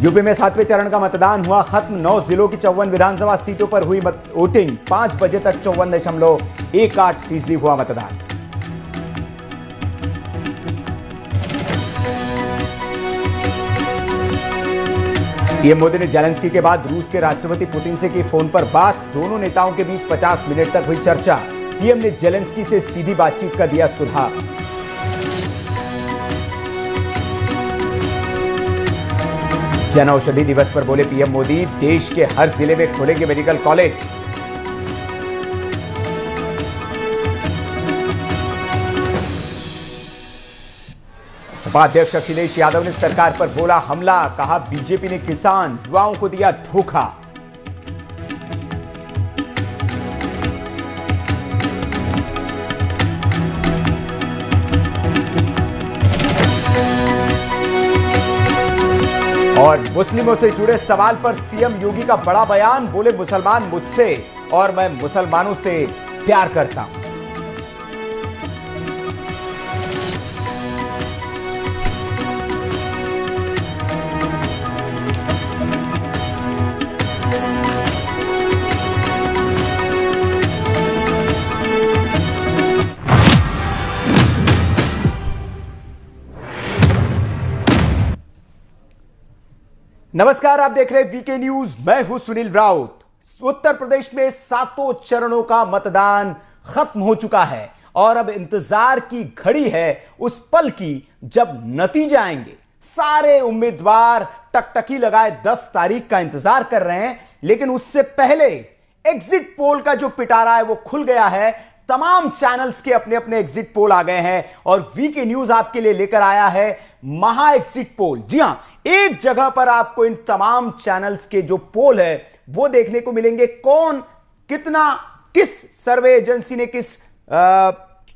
UP में 7वें चरण का मतदान हुआ खत्म। 9 जिलों की 54 विधानसभा सीटों पर हुई वोटिंग। 5 बजे तक 54.18% हुआ मतदान। पीएम मोदी ने जेलेंस्की के बाद रूस के राष्ट्रपति पुतिन से की फोन पर बात। दोनों नेताओं के बीच 50 मिनट तक हुई चर्चा। पीएम ने जेलेंस्की से सीधी बातचीत का दिया सुझाव। जन औषधि दिवस पर बोले पीएम मोदी, देश के हर जिले में खोलेंगे मेडिकल कॉलेज। सपा अध्यक्ष अखिलेश यादव ने सरकार पर बोला हमला। कहा बीजेपी ने किसान युवाओं को दिया धोखा। और मुस्लिमों से जुड़े सवाल पर सीएम योगी का बड़ा बयान। बोले मुसलमान मुझसे और मैं मुसलमानों से प्यार करता हूं। नमस्कार, आप देख रहे हैं वीके न्यूज। मैं हूं सुनील राउत। उत्तर प्रदेश में 7 चरणों का मतदान खत्म हो चुका है और अब इंतजार की घड़ी है उस पल की जब नतीजे आएंगे। सारे उम्मीदवार टकटकी लगाए 10 तारीख का इंतजार कर रहे हैं, लेकिन उससे पहले एग्जिट पोल का जो पिटारा है वो खुल गया है। तमाम चैनल्स के अपने अपने एग्जिट पोल आ गए हैं और वीके न्यूज आपके लिए लेकर आया है महा एग्जिट पोल। जी हां, एक जगह पर आपको इन तमाम चैनल्स के जो पोल है वो देखने को मिलेंगे। कौन कितना, किस सर्वे एजेंसी ने किस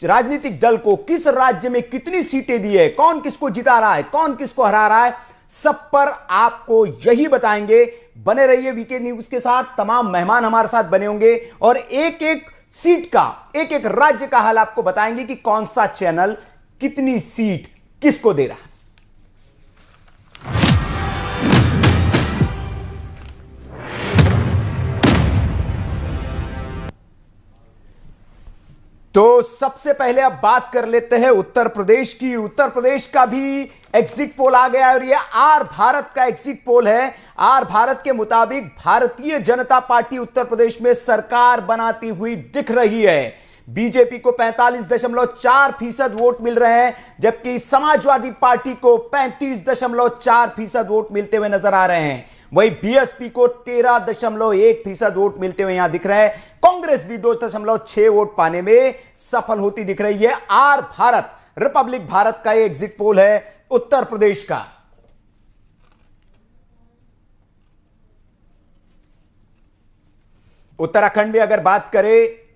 राजनीतिक दल को किस राज्य में कितनी सीटें दी है, कौन किसको जिता रहा है, कौन किसको हरा रहा है, सब पर आपको यही बताएंगे। बने रहिए वीके न्यूज के साथ। तमाम मेहमान हमारे साथ बने होंगे और एक एक सीट का, एक एक राज्य का हाल आपको बताएंगे कि कौन सा चैनल कितनी सीट किसको दे रहा है। तो सबसे पहले अब बात कर लेते हैं उत्तर प्रदेश की। उत्तर प्रदेश का भी एग्जिट पोल आ गया और यह आर भारत का एग्जिट पोल है। आर भारत के मुताबिक भारतीय जनता पार्टी उत्तर प्रदेश में सरकार बनाती हुई दिख रही है। बीजेपी को 45.4% वोट मिल रहे हैं, जबकि समाजवादी पार्टी को 35.4% वोट मिलते हुए नजर आ रहे हैं। वहीं बीएसपी को 13.1% वोट मिलते हुए यहां दिख रहा है। कांग्रेस भी 2.6 वोट पाने में सफल होती दिख रही है। आर भारत, रिपब्लिक भारत का एग्जिट पोल है उत्तर प्रदेश का। उत्तराखंड में अगर बात करें,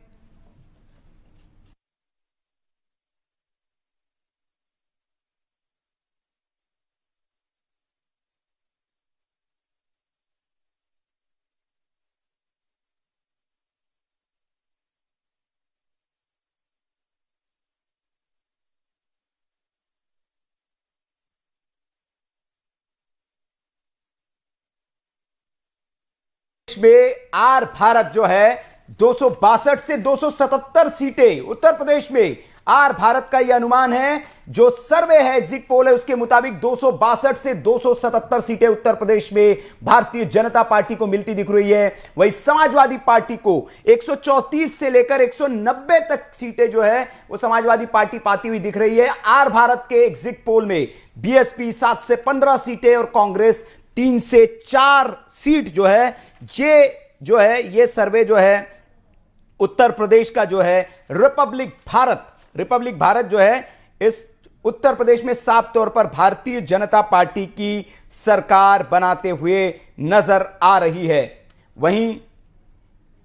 में आर भारत जो है 262 से 277 सीटें उत्तर प्रदेश में। आर भारत का यह अनुमान है, जो सर्वे है एग्जिट पोल है उसके मुताबिक 262 से 277 सीटें उत्तर प्रदेश में भारतीय जनता पार्टी को मिलती दिख रही है। वहीं समाजवादी पार्टी को 134 से लेकर 190 तक सीटें जो है वो समाजवादी पार्टी पाती हुई दिख रही है। आर भारत के एग्जिट पोल में बीएसपी 7 से 15 सीटें और कांग्रेस 3 से 4 सीट जो है, ये सर्वे जो है उत्तर प्रदेश का जो है रिपब्लिक भारत जो है इस उत्तर प्रदेश में साफ तौर पर भारतीय जनता पार्टी की सरकार बनाते हुए नजर आ रही है। वहीं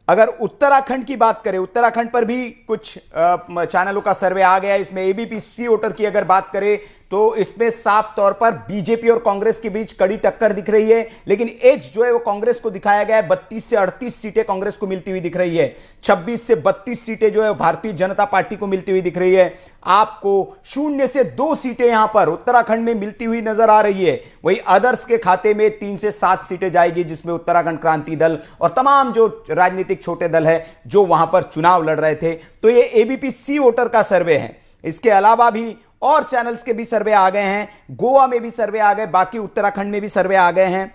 अगर उत्तराखंड की बात करें, उत्तराखंड पर भी कुछ चैनलों का सर्वे आ गया। इसमें एबीपी सी वोटर की अगर बात करें तो इसमें साफ तौर पर बीजेपी और कांग्रेस के बीच कड़ी टक्कर दिख रही है, लेकिन एज जो है वो कांग्रेस को दिखाया गया है। 32 से 38 सीटें कांग्रेस को मिलती हुई दिख रही है, 26 से 32 सीटें जो है भारतीय जनता पार्टी को मिलती हुई दिख रही है। आपको 0 से 2 सीटें यहां पर उत्तराखंड में मिलती हुई नजर आ रही है। वही अदर्स के खाते में 3 से 7 सीटें जाएगी, जिसमें उत्तराखंड क्रांति दल और तमाम जो राजनीतिक छोटे दल है जो वहां पर चुनाव लड़ रहे थे। तो ये एबीपी सी वोटर का सर्वे है। इसके अलावा भी और चैनल्स के भी सर्वे आ गए हैं, गोवा में भी सर्वे आ गए, बाकी उत्तराखंड में भी सर्वे आ गए हैं।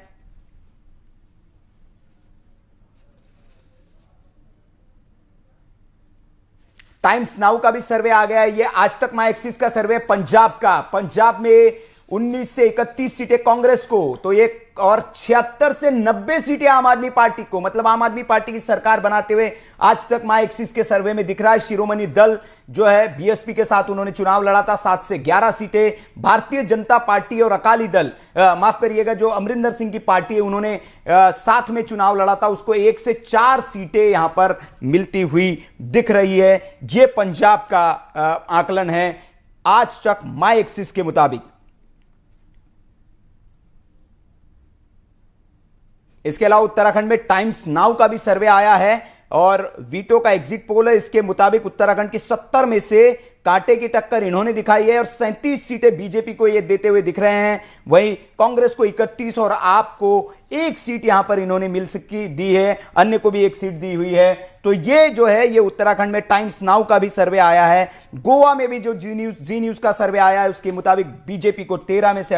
टाइम्स नाउ का भी सर्वे आ गया है। ये आज तक माई एक्सिस का सर्वे पंजाब का। पंजाब में 19 से 31 सीटें कांग्रेस को, तो ये और 76 से 90 सीटें आम आदमी पार्टी को, मतलब आम आदमी पार्टी की सरकार बनाते हुए आज तक माई एक्सिस के सर्वे में दिख रहा है। शिरोमणि दल जो है बीएसपी के साथ उन्होंने चुनाव लड़ा था, 7 से 11 सीटें। भारतीय जनता पार्टी और अकाली दल, माफ करिएगा, जो अमरिंदर सिंह की पार्टी है उन्होंने साथ में चुनाव लड़ा था, उसको 1 से 4 सीटें यहां पर मिलती हुई दिख रही है। यह पंजाब का आकलन है आज तक माई एक्सिस के मुताबिक। इसके अलावा उत्तराखंड में टाइम्स नाउ का भी सर्वे आया है और वीटो का एग्जिट पोल है। इसके मुताबिक उत्तराखंड की 70 में से कांटे की टक्कर इन्होंने दिखाई है और 37 सीटें बीजेपी को ये देते हुए दिख रहे हैं। वहीं कांग्रेस को 31 और आपको 1 सीट यहां पर इन्होंने मिल सकी दी है, अन्य को भी 1 सीट दी हुई है। तो ये जो है ये उत्तराखंड में टाइम्स नाउ का भी सर्वे आया है। गोवा में भी जो जी न्यूज का सर्वे आया है उसके मुताबिक बीजेपी को 13 से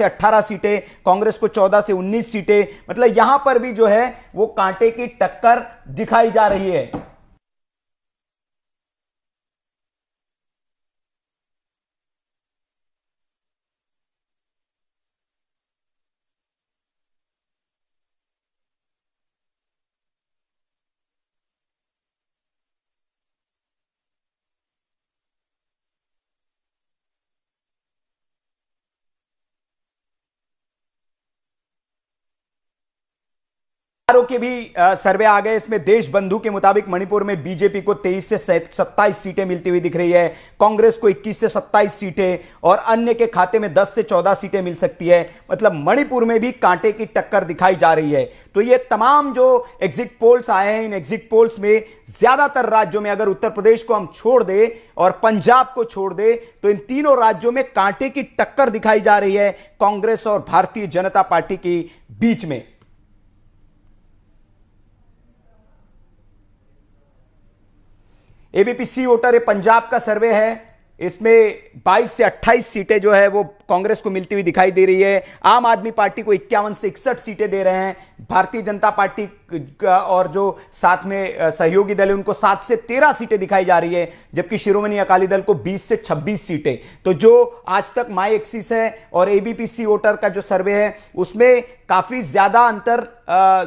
18 सीटें, कांग्रेस को 14 से 19 सीटें, मतलब यहां पर भी जो है वो कांटे की टक्कर दिखाई जा रही है। के भी सर्वे आ गए। इसमें देश बंधु के मुताबिक मणिपुर में बीजेपी को 23 से 27 सीटें मिलती हुई दिख रही है, कांग्रेस को 21 से 27 सीटें और अन्य के खाते में 10 से 14 सीटें मिल सकती है। मतलब मणिपुर में भी कांटे की टक्कर दिखाई जा रही है। तो ये तमाम जो एग्जिट पोल्स आए हैं, इन एग्जिट पोल्स में ज्यादातर राज्यों में, अगर उत्तर प्रदेश को हम छोड़ दें और पंजाब को छोड़ दें, तो इन तीनों राज्यों में कांटे की टक्कर दिखाई जा रही है कांग्रेस और भारतीय जनता पार्टी के बीच में। एबीपी सी वोटर पंजाब का सर्वे है। इसमें 22 से 28 सीटें जो है वो कांग्रेस को मिलती हुई दिखाई दे रही है। आम आदमी पार्टी को 51 से 61 सीटें दे रहे हैं। भारतीय जनता पार्टी और जो साथ में सहयोगी दल है उनको 7 से 13 सीटें दिखाई जा रही है, जबकि शिरोमणि अकाली दल को 20 से 26 सीटें। तो जो आज तक माई एक्सिस है और एबीपी सी वोटर का जो सर्वे है उसमें काफी ज्यादा अंतर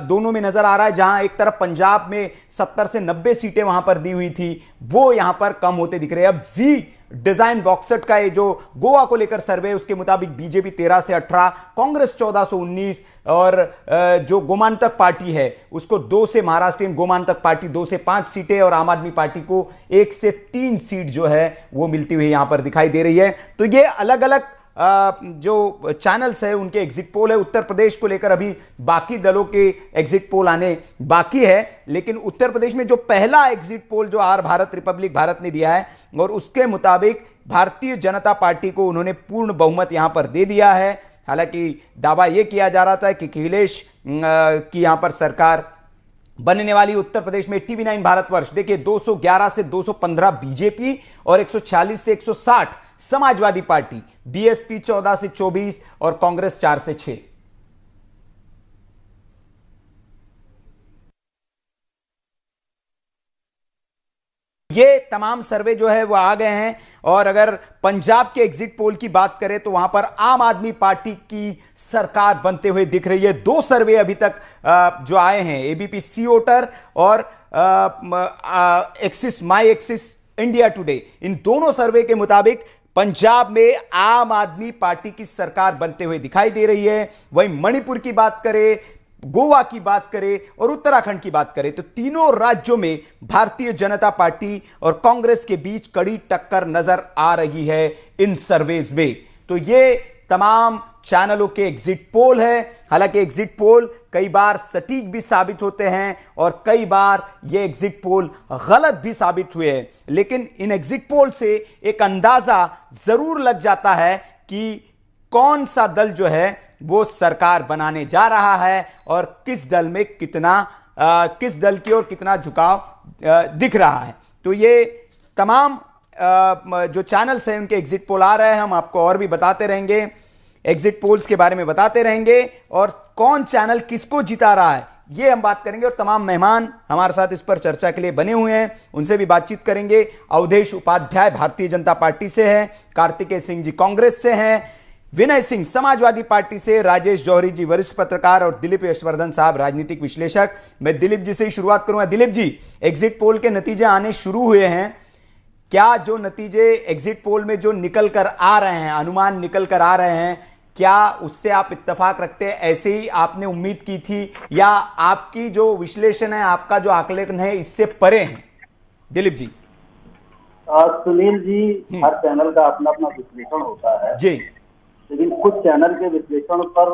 दोनों में नजर आ रहा है। जहां एक तरफ पंजाब में 70 से 90 सीटें वहां पर दी हुई थी, वो यहां पर कम होते दिख रहे हैं। अब जी डिजाइन बॉक्सेट का ये जो गोवा को लेकर सर्वे है उसके मुताबिक बीजेपी 13 से 18, कांग्रेस 14 से 19 और जो गोमांतक पार्टी है उसको 2 से, महाराष्ट्रीयन गोमांतक पार्टी 2 से 5 सीटें और आम आदमी पार्टी को 1 से 3 सीट जो है वो मिलती हुई यहां पर दिखाई दे रही है। तो ये अलग अलग जो चैनल्स है उनके एग्जिट पोल है। उत्तर प्रदेश को लेकर अभी बाकी दलों के एग्जिट पोल आने बाकी है, लेकिन उत्तर प्रदेश में जो पहला एग्जिट पोल जो आर भारत रिपब्लिक भारत ने दिया है और उसके मुताबिक भारतीय जनता पार्टी को उन्होंने पूर्ण बहुमत यहां पर दे दिया है। हालांकि दावा यह किया जा रहा था कि अखिलेश की यहां पर सरकार बनने वाली उत्तर प्रदेश में टीवी9 भारतवर्ष, देखिए 211 से 215 बीजेपी और 146 से 160 समाजवादी पार्टी, बीएसपी 14 से 24 और कांग्रेस 4 से 6। ये तमाम सर्वे जो है वो आ गए हैं। और अगर पंजाब के एग्जिट पोल की बात करें तो वहां पर आम आदमी पार्टी की सरकार बनते हुए दिख रही है। 2 सर्वे अभी तक जो आए हैं, एबीपी सी वोटर और Axis my Axis India Today, इन दोनों सर्वे के मुताबिक पंजाब में आम आदमी पार्टी की सरकार बनते हुए दिखाई दे रही है। वहीं मणिपुर की बात करें, गोवा की बात करें और उत्तराखंड की बात करें तो तीनों राज्यों में भारतीय जनता पार्टी और कांग्रेस के बीच कड़ी टक्कर नजर आ रही है इन सर्वेज में। तो ये तमाम चैनलों के एग्जिट पोल है। हालांकि एग्जिट पोल कई बार सटीक भी साबित होते हैं और कई बार ये एग्जिट पोल गलत भी साबित हुए हैं, लेकिन इन एग्जिट पोल से एक अंदाजा जरूर लग जाता है कि कौन सा दल जो है वो सरकार बनाने जा रहा है और किस दल में किस दल की ओर कितना झुकाव दिख रहा है। तो ये तमाम जो चैनल्स हैं उनके एग्जिट पोल आ रहे हैं, हम आपको और भी बताते रहेंगे, एग्जिट पोल्स के बारे में बताते रहेंगे और कौन चैनल किसको जिता रहा है ये हम बात करेंगे। और तमाम मेहमान हमारे साथ इस पर चर्चा के लिए बने हुए हैं, उनसे भी बातचीत करेंगे। अवधेश उपाध्याय भारतीय जनता पार्टी से हैं, कार्तिकेय सिंह जी कांग्रेस से हैं, विनय सिंह समाजवादी पार्टी से, राजेश जौहरी जी वरिष्ठ पत्रकार और दिलीप यशवर्धन साहब राजनीतिक विश्लेषक। मैं दिलीप जी से ही शुरुआत करूंगा। दिलीप जी, एग्जिट पोल के नतीजे आने शुरू हुए हैं, क्या जो नतीजे एग्जिट पोल में जो निकल कर आ रहे हैं, अनुमान निकल कर आ रहे हैं, क्या उससे आप इत्तेफाक रखते हैं? ऐसे ही आपने उम्मीद की थी या आपकी जो विश्लेषण है, आपका जो आकलन है, इससे परे हैं? दिलीप जी। सुनील जी, हर चैनल का अपना अपना विश्लेषण होता है जी, लेकिन कुछ चैनल के विश्लेषण पर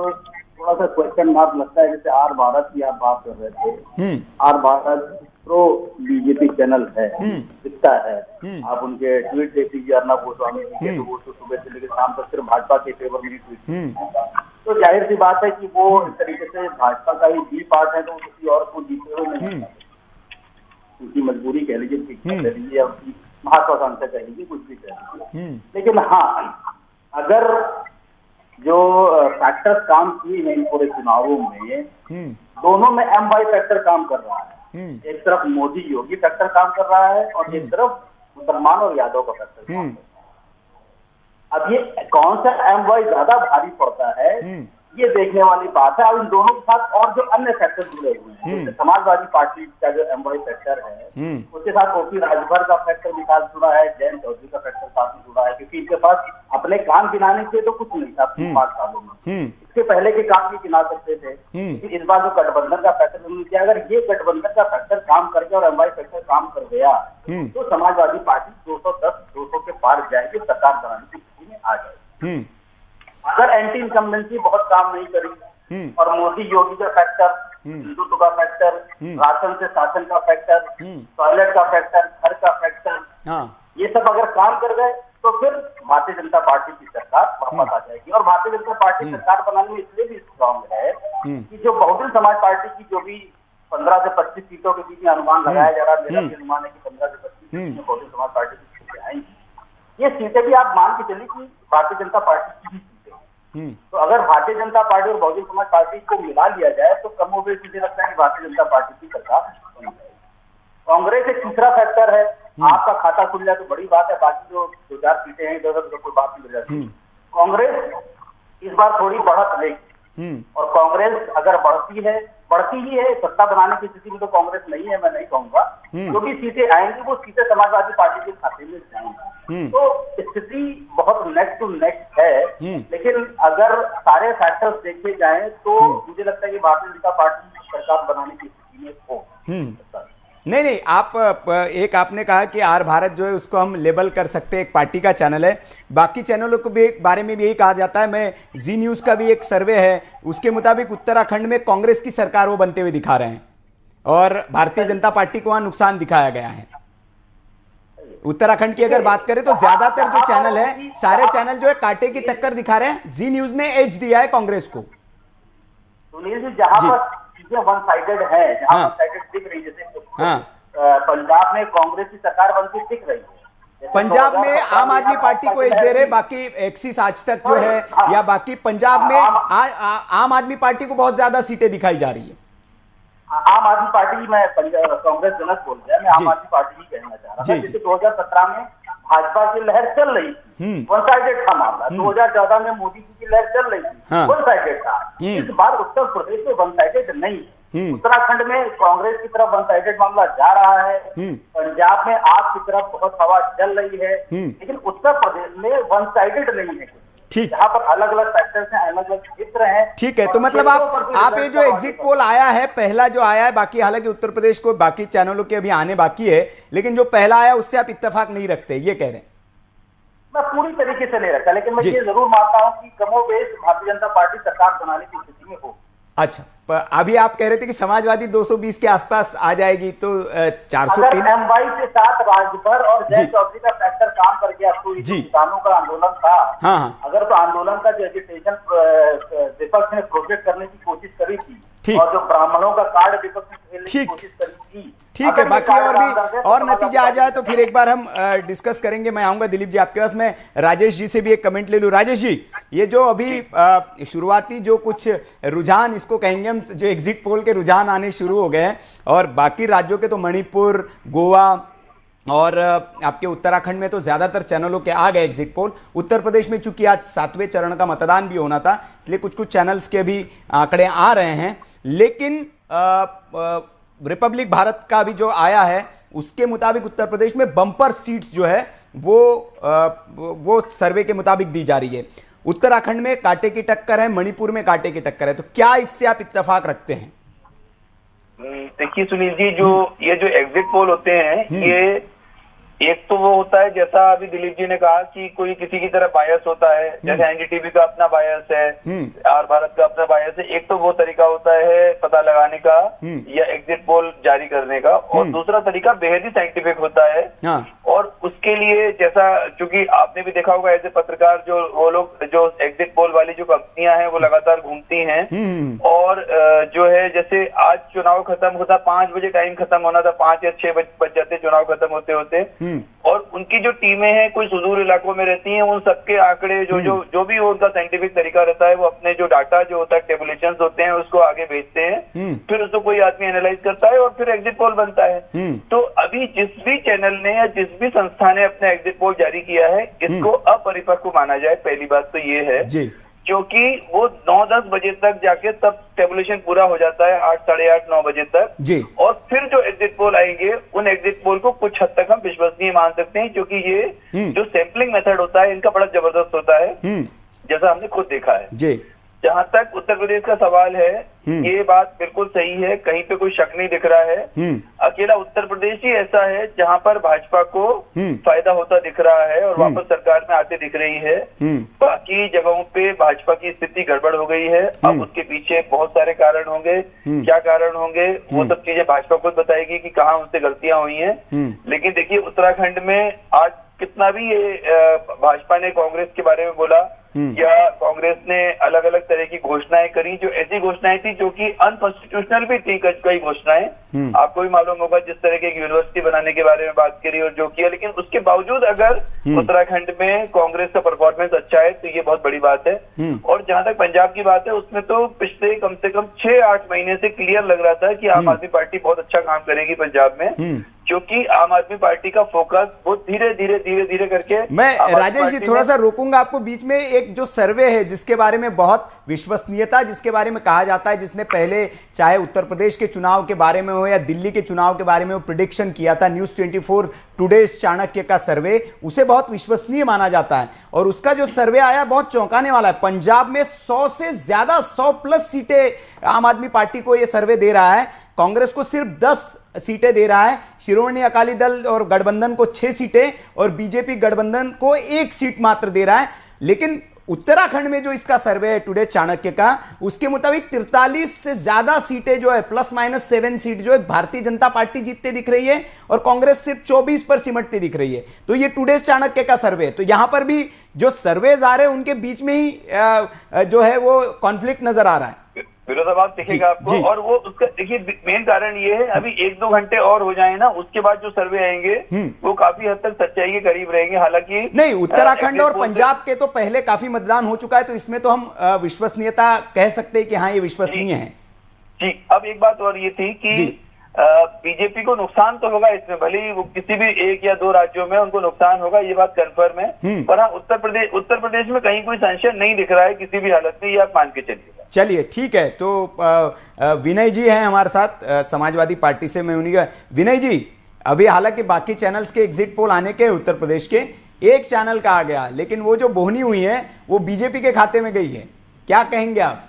थोड़ा सा क्वेश्चन मार्क लगता है। जैसे आर भारत की आप बात कर रहे थे, R Bharat pro BJP channel है, दिखता है। आप उनके ट्वीट देख लीजिए, अर्नब गोस्वामी जी के, तो वो तो सुबह से लेकर शाम तक सिर्फ भाजपा के फेवर में ही ट्वीट, तो जाहिर सी बात है कि वो इस तरीके से भाजपा का ही बी पार्ट है, तो किसी और को जीते हुए नहीं, उनकी मजबूरी कह लीजिए, कह लीजिए, या उनकी महत्वाकांक्षा कह लीजिए, कुछ भी कह लीजिए। लेकिन हाँ, अगर जो फैक्टर्स काम किए हैं इन पूरे चुनावों में, दोनों में एम वाई फैक्टर काम कर रहा है। एक तरफ मोदी योगी फैक्टर काम कर रहा है और एक तरफ मुसलमान और यादव का फैक्टर काम कर रहा है। अब ये कौन सा एम वाई ज्यादा भारी पड़ता है, ये देखने वाली बात है। अब इन दोनों के साथ और जो अन्य फैक्टर जुड़े हुए हैं, जैसे समाजवादी पार्टी का जो एम वाई फैक्टर है, उसके साथ ओपी राजभर का फैक्टर भी साथ जुड़ा है, जयंत चौधरी का फैक्टर काफी जुड़ा है, क्योंकि इनके पास अपने काम गिनाने के तो कुछ नहीं था 5 सालों में, इसके पहले के काम भी गिना सकते थे। इस बार जो गठबंधन का फैक्टर उन्होंने किया, अगर ये गठबंधन का फैक्टर काम कर गया और एम वाई फैक्टर काम कर गया, तो समाजवादी पार्टी 210-200 के पार जाएगी, सरकार बनाने की स्थिति में आ जाएगी। अगर एंटी इनकम्बेंसी बहुत काम नहीं करी और मोदी योगी का फैक्टर, हिंदुत्व का फैक्टर, राशन से शासन का फैक्टर, टॉयलेट का फैक्टर, घर का फैक्टर, ये सब अगर काम कर गए, तो फिर भारतीय जनता पार्टी की सरकार वापस आ जाएगी। और भारतीय जनता पार्टी सरकार बनाने में इसलिए भी स्ट्रांग है कि जो बहुजन समाज पार्टी की जो भी 15 से 25 सीटों के बीच में अनुमान लगाया जा रहा है, मेरा भी अनुमान है कि 15 से 25 सीटों में बहुजन समाज पार्टी की सीटें आएंगी। ये सीटें भी आप मान के चलिए कि भारतीय जनता पार्टी की ही सीटें। तो अगर भारतीय जनता पार्टी और बहुजन समाज पार्टी को मिला लिया जाए, तो कम हो गई, मुझे लगता है कि भारतीय जनता पार्टी की सरकार बन जाएगी। कांग्रेस एक तीसरा फैक्टर है। आपका खाता खुल जाए तो बड़ी बात है, बाकी जो 2-4 सीटें हैं इधर उधर कोई बात नहीं मिल जाती। कांग्रेस इस बार थोड़ी बढ़त लेगी और कांग्रेस अगर बढ़ती ही है, सत्ता बनाने की स्थिति में तो कांग्रेस नहीं है, मैं नहीं कहूंगा। जो भी सीटें आएंगी वो सीटें समाजवादी पार्टी के खाते में जाएंगी। तो स्थिति बहुत नेक्स्ट टू नेक्स्ट है, लेकिन अगर सारे फैक्टर्स देखे जाएं तो मुझे लगता है कि भारतीय जनता पार्टी सरकार बनाने की स्थिति में हो। नहीं, आप एक आपने कहा कि आर भारत जो है उसको हम लेबल कर सकते हैं, एक पार्टी का चैनल है। बाकी चैनलों को भी बारे में भी यही कहा जाता है। मैं जी न्यूज़ का भी एक सर्वे है, उसके मुताबिक उत्तराखंड में कांग्रेस की सरकार वो बनते हुए दिखा रहे हैं और भारतीय जनता पार्टी को वहां नुकसान दिखाया गया है। उत्तराखंड की अगर बात करें तो ज्यादातर जो चैनल है, सारे चैनल जो है कांटे की टक्कर दिखा रहे हैं। जी न्यूज़ ने एज दिया है कांग्रेस को। सुनील जी, जहां पर चीजें वन साइडेड है, जहां वन साइडेड दिख रही है, जैसे पंजाब में कांग्रेस की सरकार बनती दिख रही है। पंजाब में आम आदमी पार्टी को एज दे रहे, बाकी एक्सिस आज तक जो है या बाकी पंजाब में आम आदमी पार्टी को बहुत ज्यादा सीटें दिखाई जा रही है। आम आदमी पार्टी, मैं कांग्रेस जनक बोल गया, मैं आम आदमी पार्टी ही कहना चाह रहा था। जैसे 2017 में भाजपा की लहर चल रही थी, वन साइडेड था मामला। 2014 में मोदी जी की लहर चल रही थी, वन साइडेड था। इस बार उत्तर प्रदेश में वन साइडेड नहीं। उत्तराखंड में कांग्रेस की तरफ वन साइडेड मामला जा रहा है, पंजाब में आप की तरफ बहुत हवा चल रही है, लेकिन उत्तर प्रदेश में वन साइडेड नहीं है। ठीक, यहाँ पर अलग अलग फैक्टर्स हैं, अलग अलग चित्र हैं। ठीक है, तो मतलब आप ये जो एग्जिट पोल आया है, पहला जो आया है, बाकी हालांकि उत्तर प्रदेश को बाकी चैनलों के अभी आने बाकी है, लेकिन जो पहला आया उससे आप इत्तेफाक नहीं रखते, ये कह रहे हैं? मैं पूरी तरीके से नहीं रखा, लेकिन मैं ये जरूर मानता हूँ कि कमोबेश भारतीय जनता पार्टी सरकार बनाने की स्थिति में हो। अच्छा, अभी आप कह रहे थे कि समाजवादी 220 के आसपास आ जाएगी, तो 403 अगर एमवाई के साथ राजभर और जय चौधरी का फैक्टर काम कर गया तो किसानों का आंदोलन था। हाँ, अगर तो आंदोलन का जो एजिटेशन विपक्ष ने प्रोजेक्ट करने की कोशिश करी थी और जो ब्राह्मणों का कार्ड विपक्ष ने खेलने की कोशिश करी थी, ठीक है, बाकी और भी और नतीजा आ जाए तो फिर एक बार हम डिस्कस करेंगे। मैं आऊंगा दिलीप जी आपके पास। मैं राजेश जी से भी एक कमेंट ले लूं। राजेश जी, ये जो अभी शुरुआती जो कुछ रुझान इसको कहेंगे हम, जो एग्जिट पोल के रुझान आने शुरू हो गए हैं, और बाकी राज्यों के तो मणिपुर, गोवा और आपके उत्तराखंड में तो ज्यादातर चैनलों के आ गए एग्जिट पोल। उत्तर प्रदेश में चूंकि आज 7वें चरण का मतदान भी होना था, इसलिए कुछ कुछ चैनल्स के भी आंकड़े आ रहे हैं, लेकिन रिपब्लिक भारत का भी जो आया है उसके मुताबिक उत्तर प्रदेश में बम्पर सीट्स जो है वो सर्वे के मुताबिक दी जा रही है। उत्तराखंड में कांटे की टक्कर है, मणिपुर में कांटे की टक्कर है, तो क्या इससे आप इत्तेफाक रखते हैं? देखिए सुनील जी, ये जो एग्जिट पोल होते हैं, ये एक तो वो होता है जैसा अभी दिलीप जी ने कहा कि कोई किसी की तरह बायस होता है, जैसे एनडीटीवी का अपना बायस है, आर भारत का अपना बायस है। एक तो वो तरीका होता है पता लगाने का या एग्जिट पोल जारी करने का, और दूसरा तरीका बेहद ही साइंटिफिक होता है। और उसके लिए जैसा चूंकि आपने भी देखा होगा एज ए पत्रकार, जो वो लोग जो एग्जिट पोल वाली जो कंपनियां हैं वो लगातार घूमती हैं, और जो है जैसे आज चुनाव खत्म होता, 5 बजे टाइम खत्म होना था, 5 या 6 बज जाते चुनाव खत्म होते होते, और उनकी जो टीमें हैं कोई सुदूर इलाकों में रहती हैं, उन सबके आंकड़े जो भी उनका साइंटिफिक तरीका रहता है, वो अपने जो डाटा जो होता है, टेबुलेशंस होते हैं, उसको आगे भेजते हैं, फिर उसको कोई आदमी एनालाइज करता है और फिर एग्जिट पोल बनता है। तो अभी जिस भी चैनल ने या जिस भी संस्था ने अपना एग्जिट पोल जारी किया है, इसको अपरिपक्व माना जाए। पहली बात तो ये है, क्योंकि वो 9-10 बजे तक जाके तब टेबुलेशन पूरा हो जाता है, 8, साढ़े 8, 9 बजे तक, और फिर जो एग्जिट पोल आएंगे उन एग्जिट पोल को कुछ हद तक हम विश्वसनीय मान सकते हैं, क्योंकि ये जो सैंपलिंग मेथड होता है इनका बड़ा जबरदस्त होता है, जैसा हमने खुद देखा है। जहां तक उत्तर प्रदेश का सवाल है, ये बात बिल्कुल सही है, कहीं पे कोई शक नहीं दिख रहा है। अकेला उत्तर प्रदेश ही ऐसा है जहां पर भाजपा को फायदा होता दिख रहा है और वापस सरकार में आते दिख रही है। बाकी जगहों पे भाजपा की स्थिति गड़बड़ हो गई है। अब उसके पीछे बहुत सारे कारण होंगे, क्या कारण होंगे वो सब चीजें भाजपा खुद बताएगी कि कहाँ उनसे गलतियां हुई हैं। लेकिन देखिए उत्तराखंड में आज कितना भी ये भाजपा ने कांग्रेस के बारे में बोला या कांग्रेस ने अलग अलग तरह की घोषणाएं करी, जो ऐसी घोषणाएं थी जो कि अनकॉन्स्टिट्यूशनल भी थी, कई घोषणाएं आपको भी मालूम होगा, जिस तरह की यूनिवर्सिटी बनाने के बारे में बात करी और जो किया। लेकिन उसके बावजूद अगर उत्तराखंड में कांग्रेस का परफॉर्मेंस अच्छा है तो ये बहुत बड़ी बात है। और जहां तक पंजाब की बात है, उसमें तो पिछले कम से कम 6-8 महीने से क्लियर लग रहा था कि आम आदमी पार्टी बहुत अच्छा काम करेगी पंजाब में, क्योंकि आम आदमी पार्टी का फोकस बहुत धीरे धीरे करके। मैं राजेश जी थोड़ा सा रोकूंगा आपको बीच में। एक जो सर्वे है जिसके बारे में बहुत विश्वसनीयता, जिसके बारे में कहा जाता है, जिसने पहले चाहे उत्तर प्रदेश के चुनाव के बारे में हो या दिल्ली के चुनाव के बारे में वो प्रिडिक्शन किया था, न्यूज 24 टुडेज चाणक्य का सर्वे, उसे बहुत विश्वसनीय माना जाता है। और उसका जो सर्वे आया बहुत चौंकाने वाला है। पंजाब में 100 से ज्यादा 100+ सीटें आम आदमी पार्टी को यह सर्वे दे रहा है, कांग्रेस को सिर्फ 10 सीटें दे रहा है, शिरोमणि अकाली दल और गठबंधन को 6 सीटें और बीजेपी गठबंधन को 1 सीट मात्र दे रहा है। लेकिन उत्तराखंड में जो इसका सर्वे है टुडे चाणक्य का, उसके मुताबिक 43 से ज्यादा सीटें जो है, +-7 सीट जो है भारतीय जनता पार्टी जीतते दिख रही है और कांग्रेस सिर्फ 24 पर सिमटती दिख रही है। तो ये टुडे चाणक्य का सर्वे है। तो यहां पर भी जो सर्वेज आ रहे हैं उनके बीच में ही जो है वो कॉन्फ्लिक्ट नजर आ रहा है, विरोधाभास दिखेगा आपको। और वो उसका देखिए मेन कारण ये है, अभी 1-2 घंटे और हो जाए ना, उसके बाद जो सर्वे आएंगे वो काफी हद तक सच्चाई के करीब रहेंगे। हालांकि नहीं, उत्तराखंड और पंजाब के तो पहले काफी मतदान हो चुका है, तो इसमें तो हम विश्वसनीयता कह सकते हैं कि हाँ ये विश्वसनीय है। जी, अब एक बात और ये थी कि बीजेपी को नुकसान तो होगा इसमें, भले ही वो किसी भी 1 या 2 राज्यों में उनको नुकसान होगा, ये बात कंफर्म है। पर हाँ, उत्तर प्रदेश में कहीं कोई संशय नहीं दिख रहा है किसी भी हालत में, ये आप मान के चलिए। चलिए ठीक है। तो विनय जी हैं हमारे साथ समाजवादी पार्टी से, मैं उन्हीं का। विनय जी, अभी हालांकि बाकी चैनल्स के एग्जिट पोल आने के उत्तर प्रदेश के, एक चैनल का आ गया, लेकिन वो जो बोहनी हुई है वो बीजेपी के खाते में गई है। क्या कहेंगे आप?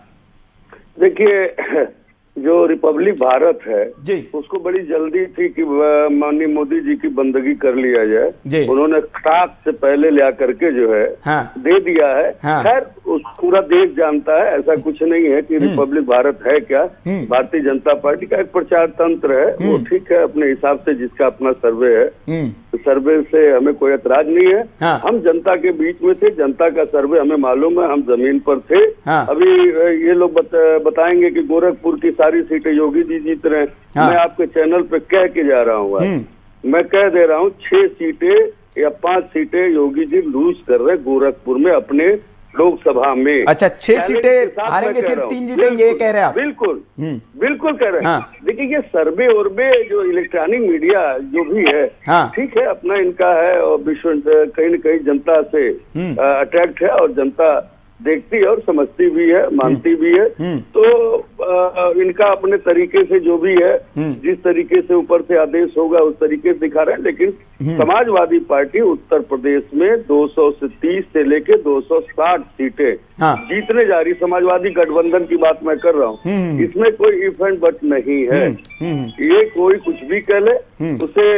देखिए, जो रिपब्लिक भारत है जी, उसको बड़ी जल्दी थी कि माननीय मोदी जी की बंदगी कर लिया जी। जाए। उन्होंने टाक से पहले लिया करके जो है हाँ। दे दिया है। हाँ। खैर पूरा देश जानता है, ऐसा कुछ नहीं है कि रिपब्लिक भारत है क्या। भारतीय जनता पार्टी का एक प्रचार तंत्र है, वो ठीक है अपने हिसाब से, जिसका अपना सर्वे है, तो सर्वे से हमें कोई एतराज नहीं है। हाँ। हम जनता के बीच में थे, जनता का सर्वे हमें मालूम है, हम जमीन पर थे। हाँ। अभी ये लोग बताएंगे कि गोरखपुर की सारी सीटें योगी जी जीत रहे हैं। हाँ। मैं आपके चैनल पे कह के जा रहा हूँ, मैं कह दे रहा हूँ 6 सीटें या 5 सीटें योगी जी लूज कर रहे गोरखपुर में अपने लोकसभा में। अच्छा, 6 सीटें हारेंगे, सिर्फ 3 जीतेंगे, ये कह रहे हैं आप? बिल्कुल बिल्कुल कह रहे हैं। हाँ। देखिए, ये सर्वे उर्वे जो इलेक्ट्रॉनिक मीडिया जो भी है, हाँ। ठीक है, अपना इनका है और विश्व कहीं न कहीं जनता से अट्रैक्ट है और जनता देखती है और समझती भी है, मानती भी है। तो इनका अपने तरीके से जो भी है, जिस तरीके से ऊपर से आदेश होगा उस तरीके से दिखा रहे हैं। लेकिन समाजवादी पार्टी उत्तर प्रदेश में 230 से लेके 260 सीटें हाँ। जीतने जा रही। समाजवादी गठबंधन की बात मैं कर रहा हूँ, इसमें कोई इफ एंड बट नहीं है। ये कोई कुछ भी कह ले, उसे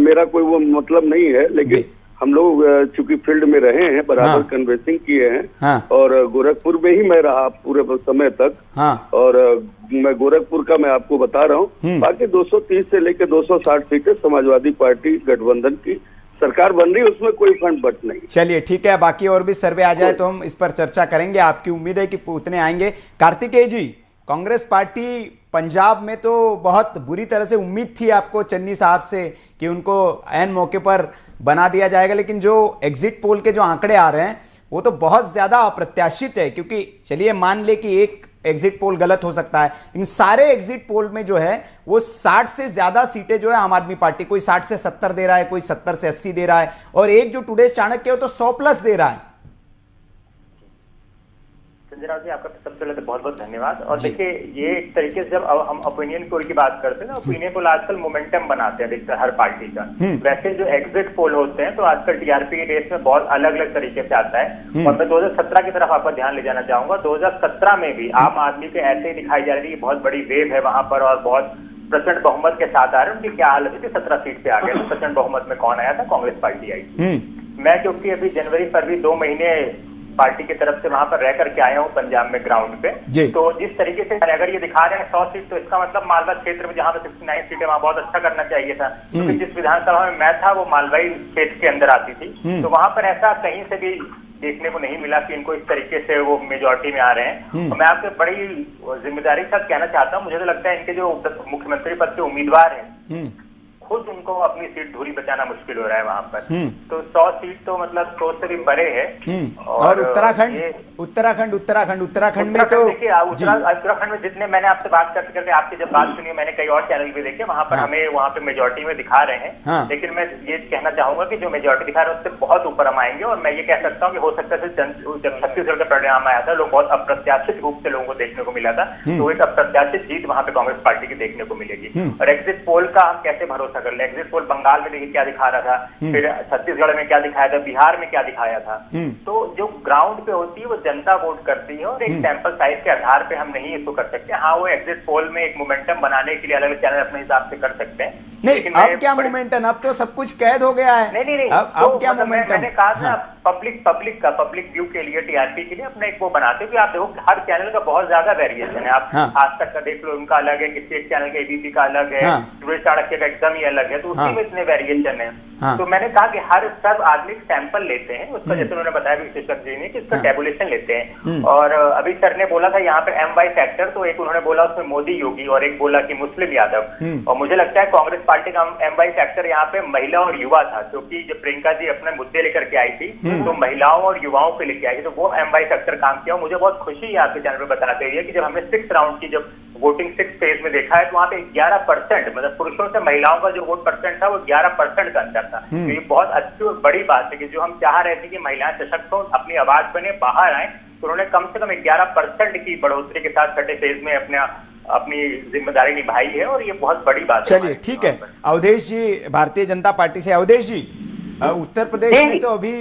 मेरा कोई वो मतलब नहीं है। लेकिन हम लोग चूंकि फील्ड में रहे हैं, बराबर हाँ। कन्वेंसिंग किए हैं। हाँ। और गोरखपुर में ही मैं रहा पूरे समय तक। हाँ। और मैं गोरखपुर का मैं आपको बता रहा हूँ। बाकी 230 से लेकर 260 सीटें समाजवादी पार्टी गठबंधन की सरकार बन रही है, उसमें कोई फंड बट नहीं। चलिए ठीक है, बाकी और भी सर्वे आ जाए तो हम इस पर चर्चा करेंगे। आपकी उम्मीद है कि उतने आएंगे। कार्तिकेय जी, कांग्रेस पार्टी पंजाब में तो बहुत बुरी तरह से उम्मीद थी आपको चन्नी साहब से कि उनको ऐन मौके पर बना दिया जाएगा, लेकिन जो एग्जिट पोल के जो आंकड़े आ रहे हैं वो तो बहुत ज्यादा अप्रत्याशित है। क्योंकि चलिए मान ले कि एक एग्जिट पोल गलत हो सकता है, लेकिन सारे एग्जिट पोल में जो है वो 60 से ज्यादा सीटें जो है आम आदमी पार्टी, कोई 60 से 70 दे रहा है, कोई 70 से 80 दे रहा है, और एक जो टुडे चाणक्य है वो तो 100+ दे रहा है। संजय राव जी, आपका सबसे पहले तो बहुत बहुत धन्यवाद। और देखिए, ये एक तरीके से जब हम ओपिनियन पोल की बात करते हैं ना, ओपिनियन पोल आजकल मोमेंटम बनाते हैं, देखते हैं हर पार्टी का। वैसे जो एग्जिट पोल होते हैं तो आजकल टीआरपी के रेस में बहुत अलग अलग तरीके से आता है। और मैं 2017 की तरफ आपका ध्यान ले जाना चाहूंगा। 2017 में भी आम आदमी के ऐसे ही दिखाई जा रही है, बहुत बड़ी वेव है वहां पर और बहुत प्रचंड बहुमत के साथ आ रहे हैं। उनकी क्या हालत थी, 17 सीट पे आ गए। तो प्रचंड बहुमत में कौन आया था? कांग्रेस पार्टी आई। मैं क्योंकि अभी जनवरी फरवरी 2 महीने पार्टी की तरफ से वहां पर रह करके आया हूँ पंजाब में ग्राउंड पे, तो जिस तरीके से अगर ये दिखा रहे हैं 100 सीट, तो इसका मतलब मालवा क्षेत्र में जहां पे 69 सीटें वहां बहुत अच्छा करना चाहिए था। क्योंकि जिस विधानसभा में मैं था वो मालवाई क्षेत्र के अंदर आती थी, तो वहां पर ऐसा कहीं से भी देखने को नहीं मिला कि इनको इस तरीके से वो मेजोरिटी में आ रहे हैं। तो मैं आपसे बड़ी जिम्मेदारी के साथ कहना चाहता हूँ, मुझे तो लगता है इनके जो मुख्यमंत्री पद के उम्मीदवार हैं खुद उनको अपनी सीट धूरी बचाना मुश्किल हो रहा है वहां पर। तो 100 सीट तो मतलब 100 से भी बड़े है। और उत्तराखंड में तो देखिए, उत्तराखंड में जितने मैंने आपसे बात करके आपकी जब बात सुनी, मैंने कई और चैनल भी देखे, वहां पर हमें वहां पे मेजोरिटी में दिखा रहे हैं। लेकिन मैं ये कहना चाहूंगा कि जो मेजोरिटी दिखा रहे हैं उससे बहुत ऊपर हम आएंगे। और मैं ये कह सकता हूँ कि हो सकता है जब छत्तीसगढ़ का परिणाम आया था, लोग बहुत अप्रत्याशित रूप से लोगों को देखने को मिला था, तो एक अप्रत्याशित जीत वहां पे कांग्रेस पार्टी की देखने को मिलेगी। और एग्जिट पोल का हम कैसे भरोसा कर ले? एग्जिट पोल बंगाल में देखिए क्या दिखा रहा था, फिर छत्तीसगढ़ में क्या दिखाया था, बिहार में क्या दिखाया था। तो जो ग्राउंड पे होती है वो जनता वोट करती है, और एक सैंपल साइज के आधार पे हम नहीं इसको कर सकते। हाँ, वो एग्जिट पोल में एक मोमेंटम बनाने के लिए अलग अलग चैनल अपने हिसाब से कर सकते हैं। नहीं, अब क्या मोमेंटम? अब तो सब कुछ कैद हो गया है। नहीं, अब क्या मोमेंटम? मैंने कहा था पब्लिक व्यू के लिए, टीआरपी के लिए अपना एक वो बनाते हो कि आप देखो हर चैनल का बहुत ज्यादा वेरिएशन है। आप आज तक का देख लो, उनका अलग है, किसी एक चैनल का एबीपी का अलग है, टुडे चाणक्य का एकदम ही अलग है, तो उसी में इतने वेरिएशन है। तो मैंने कहा कि हर सब आदमी सैंपल लेते हैं उसका, जैसे उन्होंने बताया विशेषज्ञ जी ने कि इसका टेबुलेशन लेते हैं। और अभी सर ने बोला था यहाँ पे MY फैक्टर, तो एक उन्होंने बोला उसमें मोदी योगी और एक बोला कि मुस्लिम यादव। और मुझे लगता है कांग्रेस पार्टी का MY फैक्टर यहाँ पे महिला और युवा था, क्योंकि जब प्रियंका जी अपने मुद्दे लेकर के आई थी तो महिलाओं और युवाओं को लेके आई थी, तो वो MY फैक्टर काम किया। मुझे बहुत खुशी है आपके चैनल पर बताते हुए कि जब हमने 6 राउंड की जब वोटिंग 6 फेज में देखा है, तो वहाँ पे 11%, मतलब पुरुषों से महिलाओं का जो वोट परसेंट था वो 11% का अंतर था। तो ये बहुत अच्छी और बड़ी बात है कि जो हम चाह रहे थे कि महिलाएं सशक्त हो, अपनी आवाज बने, बाहर आए, तो उन्होंने कम से कम 11% की बढ़ोतरी के साथ छठे फेज में अपनी जिम्मेदारी निभाई है, और ये बहुत बड़ी बात है। चलिए ठीक है, अवधेश जी भारतीय जनता पार्टी से। अवधेश जी, उत्तर प्रदेश में तो अभी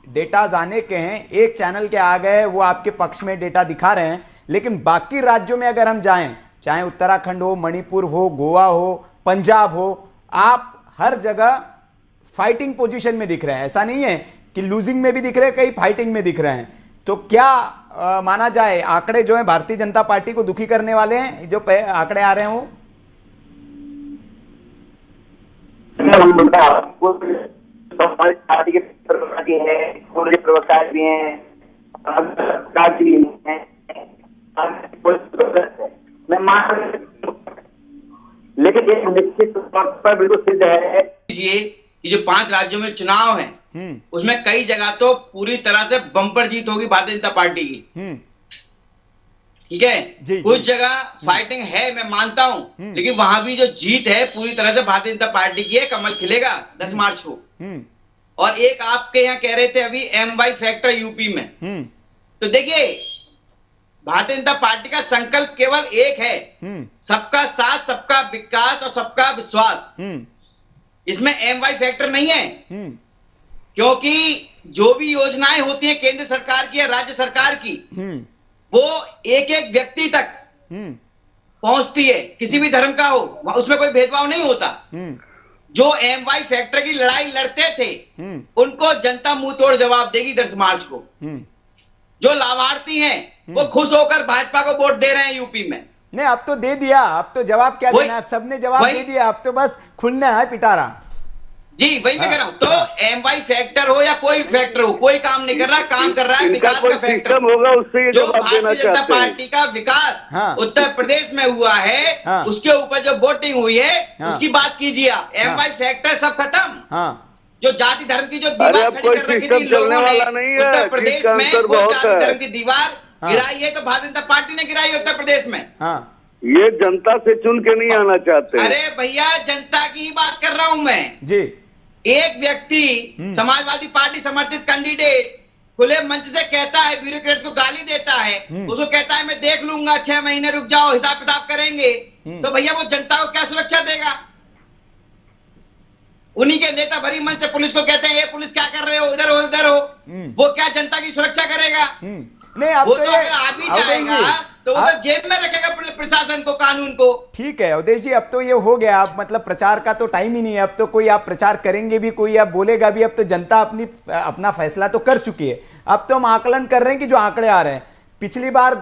डेटाज आने के हैं, एक चैनल के आ गए, वो आपके पक्ष में डेटा दिखा रहे हैं, लेकिन बाकी राज्यों में अगर हम जाएं, चाहे उत्तराखंड हो, मणिपुर हो, गोवा हो, पंजाब हो, आप हर जगह फाइटिंग पोजीशन में दिख रहे हैं। ऐसा नहीं है कि लूजिंग में भी दिख रहे हैं, कहीं फाइटिंग में दिख रहे हैं। तो क्या माना जाए, आंकड़े जो है भारतीय जनता पार्टी को दुखी करने वाले हैं, जो आंकड़े आ रहे हैं वो? पार्टी के प्रवक्ता भी हैं, मैं मान, लेकिन एक निश्चित तौर पर बिल्कुल सिद्ध है कि जो 5 राज्यों में चुनाव है उसमें कई जगह तो पूरी तरह से बम्पर जीत होगी भारतीय जनता पार्टी की। ठीक है, कुछ जगह फाइटिंग है, मैं मानता हूं, लेकिन वहां भी जो जीत है पूरी तरह से भारतीय जनता पार्टी की है। कमल खिलेगा 10 मार्च को। और एक आपके यहाँ कह रहे थे अभी MY फैक्टर यूपी में, तो देखिए भारतीय जनता पार्टी का संकल्प केवल एक है, सबका साथ, सबका विकास और सबका विश्वास। इसमें MY फैक्टर नहीं है, क्योंकि जो भी योजनाएं होती है केंद्र सरकार की या राज्य सरकार की, वो एक एक व्यक्ति तक पहुंचती है, किसी भी धर्म का हो, उसमें कोई भेदभाव नहीं होता। जो MY फैक्टर की लड़ाई लड़ते थे उनको जनता मुंह तोड़ जवाब देगी 10 मार्च को। जो लाभार्थी हैं वो खुश होकर भाजपा को वोट दे रहे हैं यूपी में। नहीं, अब तो दे दिया, अब तो जवाब क्या देना, सबने जवाब दे दिया, अब तो बस खुलना है पिटारा। जी वही मैं कह रहा हूं। तो MY फैक्टर हो या कोई फैक्टर हो, कोई काम नहीं कर रहा, काम कर रहा है विकास का फैक्टर होगा, उससे जो भारतीय जनता पार्टी का विकास उत्तर प्रदेश में हुआ है, उसके ऊपर जो वोटिंग हुई है उसकी बात कीजिए आप। MY फैक्टर सब खत्म। जो जाति धर्म की जो दीवार खड़ी कर रखी थी लोगों ने उत्तर प्रदेश में, वो जाति धर्म की दीवार गिराई है तो भारतीय जनता पार्टी ने गिराई है उत्तर प्रदेश में। ये जनता से चुन के नहीं आना चाहते। अरे भैया, जनता की ही बात कर रहा हूं मैं जी। एक व्यक्ति समाजवादी पार्टी समर्थित कैंडिडेट खुले मंच से कहता है, ब्यूरोक्रेट्स को गाली देता है, उसको कहता है मैं देख लूंगा, 6 महीने रुक जाओ, हिसाब किताब करेंगे, तो भैया वो जनता को क्या सुरक्षा देगा? उन्हीं के नेता भरी मंच से पुलिस को कहते हैं ये पुलिस क्या कर रहे हो, इधर हो इधर हो, वो क्या जनता की सुरक्षा करेगा? नहीं, अब वो तो अगर आ भी जाएगा तो वो तो जेब में रखेगा प्रशासन को, कानून को। ठीक है अवधेश जी, अब तो ये हो गया, अब मतलब प्रचार का तो टाइम ही नहीं है, अब तो कोई आप प्रचार करेंगे भी, कोई आप बोलेगा भी, अब तो जनता अपना फैसला तो कर चुकी है। अब तो हम आकलन कर रहे हैं कि जो आंकड़े आ रहे हैं, पिछली बार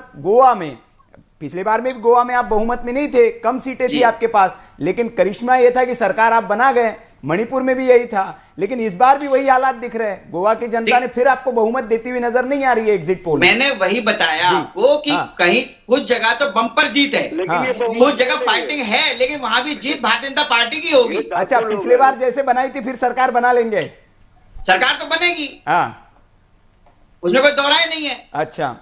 में भी गोवा में आप बहुमत में नहीं थे, कम सीटें थी आपके पास, लेकिन करिश्मा ये था कि सरकार आप बना गए। मणिपुर में भी यही था, लेकिन इस बार भी वही हालात दिख रहे हैं। गोवा की जनता ने फिर आपको बहुमत देती हुई नजर नहीं आ रही है एग्जिट पोल। मैंने वही बताया आपको कि कहीं कुछ जगह तो बम्पर जीत है, कुछ जगह फाइटिंग है, लेकिन वहां भी जीत भारतीय जनता पार्टी की होगी। अच्छा, पिछले बार जैसे बनाई थी फिर सरकार बना लेंगे? सरकार तो बनेगी, उसमें कोई दोहराई नहीं है। अच्छा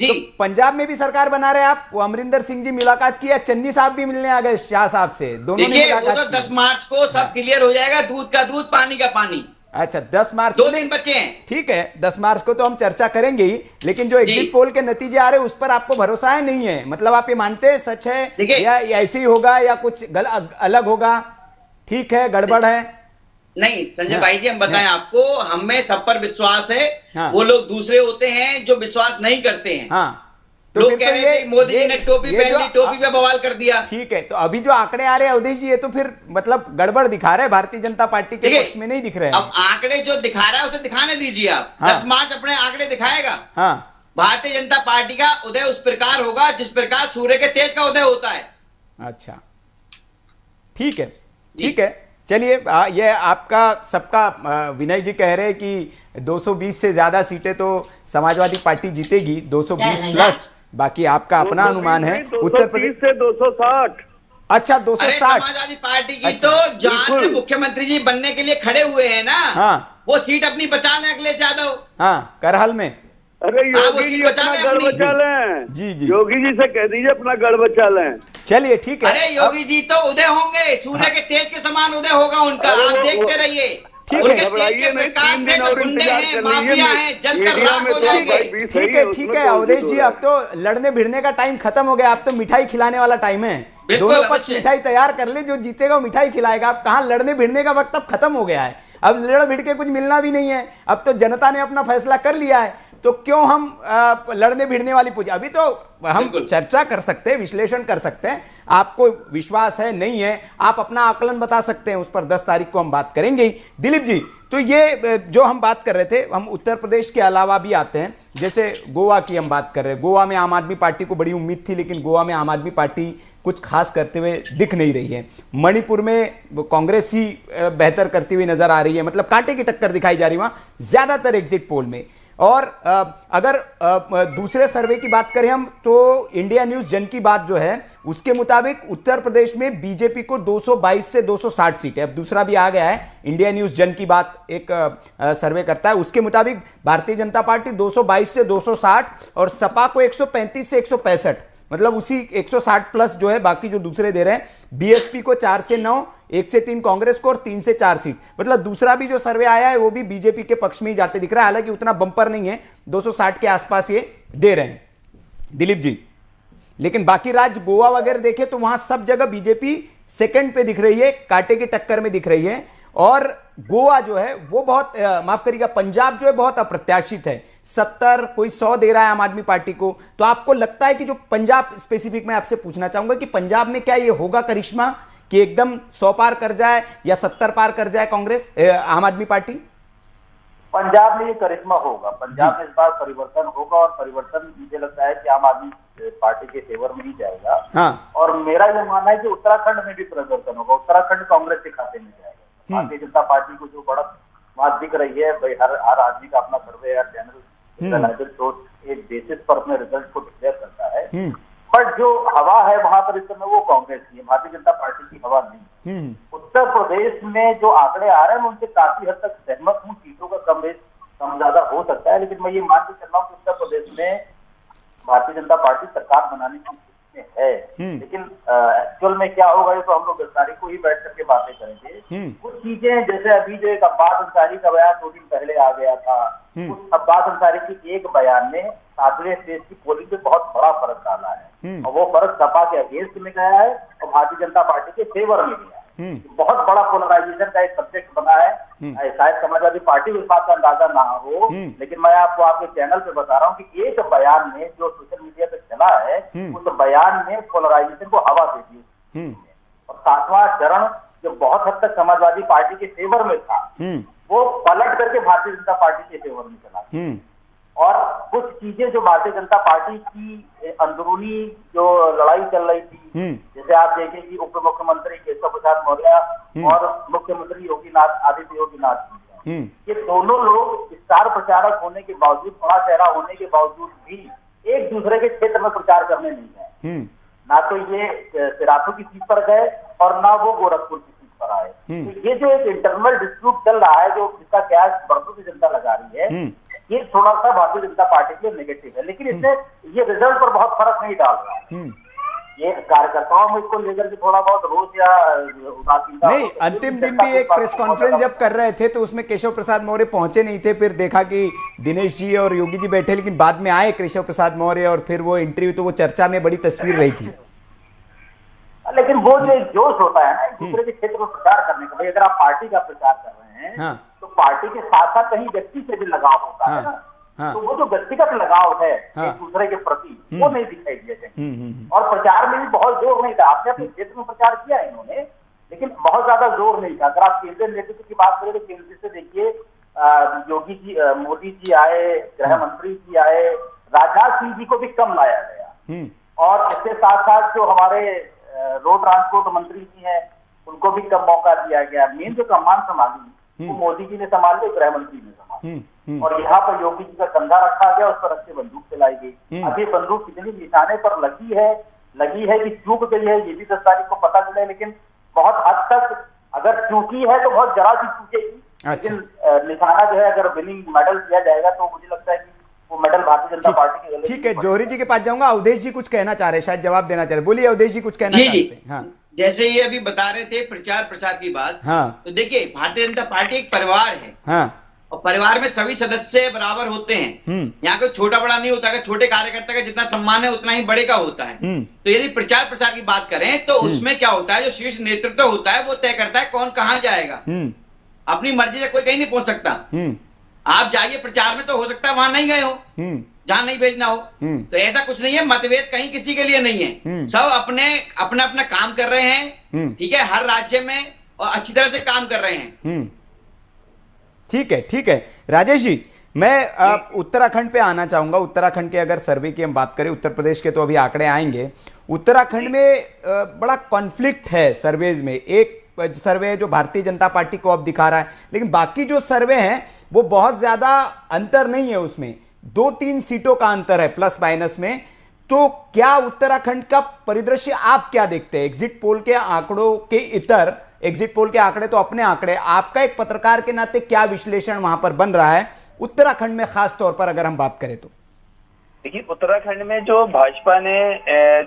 जी। तो पंजाब में भी सरकार बना रहे आप, वो अमरिंदर सिंह जी मुलाकात की, चन्नी साहब भी मिलने आ गए शाह साहब से, दोनों ने मुलाकात की। 10 मार्च को सब क्लियर हो जाएगा, दूध का दूध पानी का पानी। अच्छा, 10 मार्च, 2 दिन बचे हैं। ठीक है, 10 मार्च को तो हम चर्चा करेंगे ही, लेकिन जो एग्जिट पोल के नतीजे आ रहे हैं उस पर आपको भरोसा है नहीं है? मतलब आप ये मानते हैं सच है या ऐसे ही होगा या कुछ अलग होगा? ठीक है, गड़बड़ है? नहीं संजय भाई जी, हम बताएं आपको, हमें सब पर विश्वास है। वो लोग दूसरे होते हैं जो विश्वास नहीं करते हैं। तो लोग कह रहे थे मोदी जी ने टोपी पहन ली, टोपी पे बवाल कर दिया। ठीक है, तो अभी जो आंकड़े आ रहे हैं अवधेश जी, ये तो फिर मतलब गड़बड़ दिखा रहे हैं, भारतीय जनता पार्टी के पक्ष में नहीं दिख रहे हैं। अब आंकड़े जो दिखा रहा है उसे दिखाने दीजिए आप। 10 मार्च अपने आंकड़े दिखाएगा। भारतीय जनता पार्टी का उदय उस प्रकार होगा जिस प्रकार सूर्य के तेज का उदय होता है। अच्छा, ठीक है, ठीक है, चलिए। ये आपका सबका विनय जी कह रहे हैं कि 220 से ज्यादा सीटें तो समाजवादी पार्टी जीतेगी, 220 प्लस, बाकी आपका अपना अनुमान है। उत्तर प्रदेश से 260। अच्छा, 260। समाजवादी पार्टी की तो जहां से मुख्यमंत्री जी बनने के लिए खड़े हुए हैं ना, वो सीट अपनी बचा लें अखिलेश यादव। करहल में। अरे योगी जी अपना गढ़ बचा लें। जी जी, योगी जी से कह दीजिए अपना गढ़ बचा लें। चलिए ठीक है। अरे योगी जी तो उदय होंगे, सूर्य के तेज के समान उदय होगा उनका, आप देखते रहिए। ठीक है, ठीक है, ठीक है अवधेश जी, अब तो लड़ने भिड़ने का टाइम खत्म हो गया, अब तो मिठाई खिलाने वाला टाइम है। दोनों पक्ष मिठाई तैयार कर ले, जो जीतेगा वो मिठाई खिलाएगा। अब कहाँ लड़ने भिड़ने का वक्त अब खत्म हो गया है। अब लड़ भिड़ के कुछ मिलना भी नहीं है। अब तो जनता ने अपना फैसला कर लिया है, तो क्यों हम लड़ने भिड़ने वाली पूछे। अभी तो हम चर्चा कर सकते हैं, विश्लेषण कर सकते हैं, आपको विश्वास है नहीं है आप अपना आकलन बता सकते हैं, उस पर 10 तारीख को हम बात करेंगे। दिलीप जी, तो ये जो हम बात कर रहे थे, हम उत्तर प्रदेश के अलावा भी आते हैं, जैसे गोवा की हम बात कर रहे हैं। गोवा में आम आदमी पार्टी को बड़ी उम्मीद थी, लेकिन गोवा में आम आदमी पार्टी कुछ खास करते हुए दिख नहीं रही है। मणिपुर में कांग्रेस ही बेहतर करती हुई नजर आ रही है, मतलब कांटे की टक्कर दिखाई जा रही है वहां ज्यादातर एग्जिट पोल में। और अगर दूसरे सर्वे की बात करें हम, तो इंडिया न्यूज जन की बात जो है उसके मुताबिक उत्तर प्रदेश में बीजेपी को 222 से 260 सीटें, अब दूसरा भी आ गया है, इंडिया न्यूज जन की बात एक सर्वे करता है, उसके मुताबिक भारतीय जनता पार्टी 222 से 260 और सपा को 135 से 165, मतलब उसी 160 प्लस जो है बाकी जो दूसरे दे रहे हैं। बीएसपी को 4 से 9, 1 से 3 कांग्रेस को और 3 से 4 सीट, मतलब दूसरा भी जो सर्वे आया है वो भी बीजेपी के पक्ष में ही जाते दिख रहा है, हालांकि उतना बंपर नहीं है, 260 के आसपास ये दे रहे हैं दिलीप जी। लेकिन बाकी राज्य गोवा वगैरह देखें तो वहां सब जगह बीजेपी सेकंड पे दिख रही है, कांटे की टक्कर में दिख रही है। और गोवा जो है वो बहुत माफ करिएगा, पंजाब जो है बहुत अप्रत्याशित है, 70 कोई 100 दे रहा है आम आदमी पार्टी को। तो आपको लगता है कि जो पंजाब स्पेसिफिक मैं आपसे पूछना चाहूंगा कि पंजाब में क्या ये होगा करिश्मा कि एकदम 100 पार कर जाए या 70 पार कर जाए कांग्रेस आम आदमी पार्टी? पंजाब में ये करिश्मा होगा, पंजाब में इस बार परिवर्तन होगा और परिवर्तन मुझे लगता है कि आम आदमी पार्टी के फेवर में ही जाएगा। हाँ। और मेरा ये मानना है कि उत्तराखंड में भी परिवर्तन होगा, उत्तराखंड कांग्रेस के खाते में जाएगा। भारतीय जनता पार्टी को जो बढ़त वहां दिख रही है, भाई हर आदमी का अपना सर्वे या चैनल एक बेसिस पर अपने रिजल्ट को डिक्लेयर करता है, बट जो हवा है वहां पर इस समय वो कांग्रेस की है, भारतीय जनता पार्टी की हवा नहीं। उत्तर प्रदेश में जो आंकड़े आ रहे हैं उनसे काफी हद तक सहमत हूँ, सीटों का कम ज्यादा हो सकता है, लेकिन मैं ये मान के चल रहा हूँ कि उत्तर प्रदेश में भारतीय जनता पार्टी सरकार बनाने की स्थिति में है। लेकिन एक्चुअल में क्या होगा ये तो हम लोग 10 तारीख को ही बैठ करके बातें करेंगे। कुछ चीजें जैसे अभी जो एक अब्बास अंसारी का बयान 2 दिन पहले आ गया था, उस अब्बास अंसारी की एक बयान ने 7वें स्टेज की पोलिंग में बहुत बड़ा फर्क डाला है, और वो फर्क सपा के अगेंस्ट में गया है और भारतीय जनता पार्टी के फेवर में गया है। बहुत बड़ा पोलराइजेशन का एक सब्जेक्ट बना है, शायद समाजवादी पार्टी को इस बात का अंदाजा ना हो, लेकिन मैं आपको आपके चैनल पे बता रहा हूँ कि एक बयान में जो सोशल मीडिया पे चला है उस बयान में पोलराइजेशन को हवा दे दी। और 7वां चरण जो बहुत हद तक समाजवादी पार्टी के फेवर में था वो पलट करके भारतीय जनता पार्टी के फेवर में चला। और कुछ चीजें जो भारतीय जनता पार्टी की अंदरूनी जो लड़ाई चल रही थी, जैसे आप देखें कि उप मुख्यमंत्री केशव प्रसाद मौर्य और मुख्यमंत्री आदित्य योगीनाथ, ये दोनों लोग स्टार प्रचारक होने के बावजूद, बड़ा चेहरा होने के बावजूद भी एक दूसरे के क्षेत्र में प्रचार करने नहीं गए। ना तो ये सिराथू की सीट पर गए और ना वो गोरखपुर की सीट पर आए। तो ये जो एक इंटरनल डिस्प्यूट चल रहा है, जो जिसका कैश बरसों की जनता लगा रही है, ये थोड़ा सा भारतीय जनता पार्टी के लिए नेगेटिव है, लेकिन इससे ये रिजल्ट पर बहुत फर्क नहीं डाल रहा है। ये कार्यकर्ताओं में इसको लेकर के थोड़ा बहुत रोष या उदासीनता नहीं। अंतिम दिन भी एक प्रेस कॉन्फ्रेंस जब कर रहे थे तो उसमें केशव प्रसाद मौर्य पहुंचे नहीं थे, फिर देखा कि दिनेश जी और योगी जी बैठे, लेकिन बाद में आए केशव प्रसाद मौर्य और फिर वो इंटरव्यू, तो वो चर्चा में बड़ी तस्वीर रही थी। लेकिन वो जो जोश होता है ना दूसरे के क्षेत्र में प्रचार करने का, भाई अगर आप पार्टी का प्रचार कर रहे हैं तो पार्टी के साथ साथ कहीं व्यक्ति से भी लगाव होता है ना, तो वो जो व्यक्तिगत लगाव है एक दूसरे के प्रति वो नहीं दिखाई दिया कहीं। और प्रचार में भी बहुत जोर नहीं था, आपने अपने क्षेत्र में प्रचार किया है इन्होंने, लेकिन बहुत ज्यादा जोर नहीं था। अगर आप केंद्रीय नेतृत्व की बात करें तो केंद्र से देखिए योगी जी, मोदी जी आए, गृह मंत्री जी आए, राजनाथ सिंह जी को भी कम लाया गया, और इसके साथ साथ जो हमारे रोड ट्रांसपोर्ट मंत्री जी हैं उनको भी कम मौका दिया गया। मेन जो कमान संभाली वो मोदी जी ने संभाल लिया, गृह मंत्री ने संभाली, और यहाँ पर योगी जी का कंधा रखा गया, उस पर रख के बंदूक चलाई गई। अब ये बंदूक कितनी निशाने पर लगी है कि चूक गई है, ये भी 10 तारीख को पता चले, लेकिन बहुत हद तक अगर चूकी है तो बहुत जरा सी चूकेगी। लेकिन निशाना जो है अगर विनिंग मेडल दिया जाएगा तो मुझे लगता है कि वो मेडल भारतीय जनता पार्टी के। ठीक है, जौहरी जी के पास जाऊंगा। अवधेश जी कुछ कहना चाह रहे हैं, शायद जवाब देना चाह रहे, बोलिए अवधेश जी कुछ कहना चाहते हैं। हाँ, जैसे ये अभी बता रहे थे प्रचार प्रसार की बात, तो देखिए भारतीय जनता पार्टी एक परिवार है, और परिवार में सभी सदस्य बराबर होते हैं। यहाँ कोई छोटा बड़ा नहीं होता है, छोटे कार्यकर्ता का जितना सम्मान है उतना ही बड़े का होता है। तो यदि प्रचार प्रसार की बात करें तो उसमें क्या होता है, जो शीर्ष नेतृत्व होता है वो तय करता है कौन कहाँ जाएगा। अपनी मर्जी से कोई कहीं नहीं पहुंच सकता। आप जाइए प्रचार में, तो हो सकता है वहां नहीं गए हो, जहां नहीं भेजना हो। तो ऐसा कुछ नहीं है, मतभेद कहीं किसी के लिए नहीं है। सब अपने अपना अपना काम कर रहे हैं, ठीक है, हर राज्य में, और अच्छी तरह से काम कर रहे हैं। ठीक है, ठीक है राजेश जी, मैं उत्तराखंड पे आना चाहूंगा। उत्तराखंड के अगर सर्वे की हम बात करें, उत्तर प्रदेश के तो अभी आंकड़े आएंगे, उत्तराखंड में बड़ा कॉन्फ्लिक्ट है सर्वेज में। एक सर्वे है जो भारतीय जनता पार्टी को अब दिखा रहा है, लेकिन बाकी जो सर्वे हैं वो बहुत ज्यादा अंतर नहीं है, उसमें 2-3 सीटों का अंतर है प्लस माइनस में। तो क्या उत्तराखंड का परिदृश्य आप क्या देखते हैं एग्जिट पोल के आंकड़ों के इतर? एग्जिट पोल के आंकड़े तो अपने आंकड़े, आपका एक पत्रकार के नाते क्या विश्लेषण वहां पर बन रहा है उत्तराखंड में, खास तौर पर अगर हम बात करें तो? देखिए, उत्तराखंड में जो भाजपा ने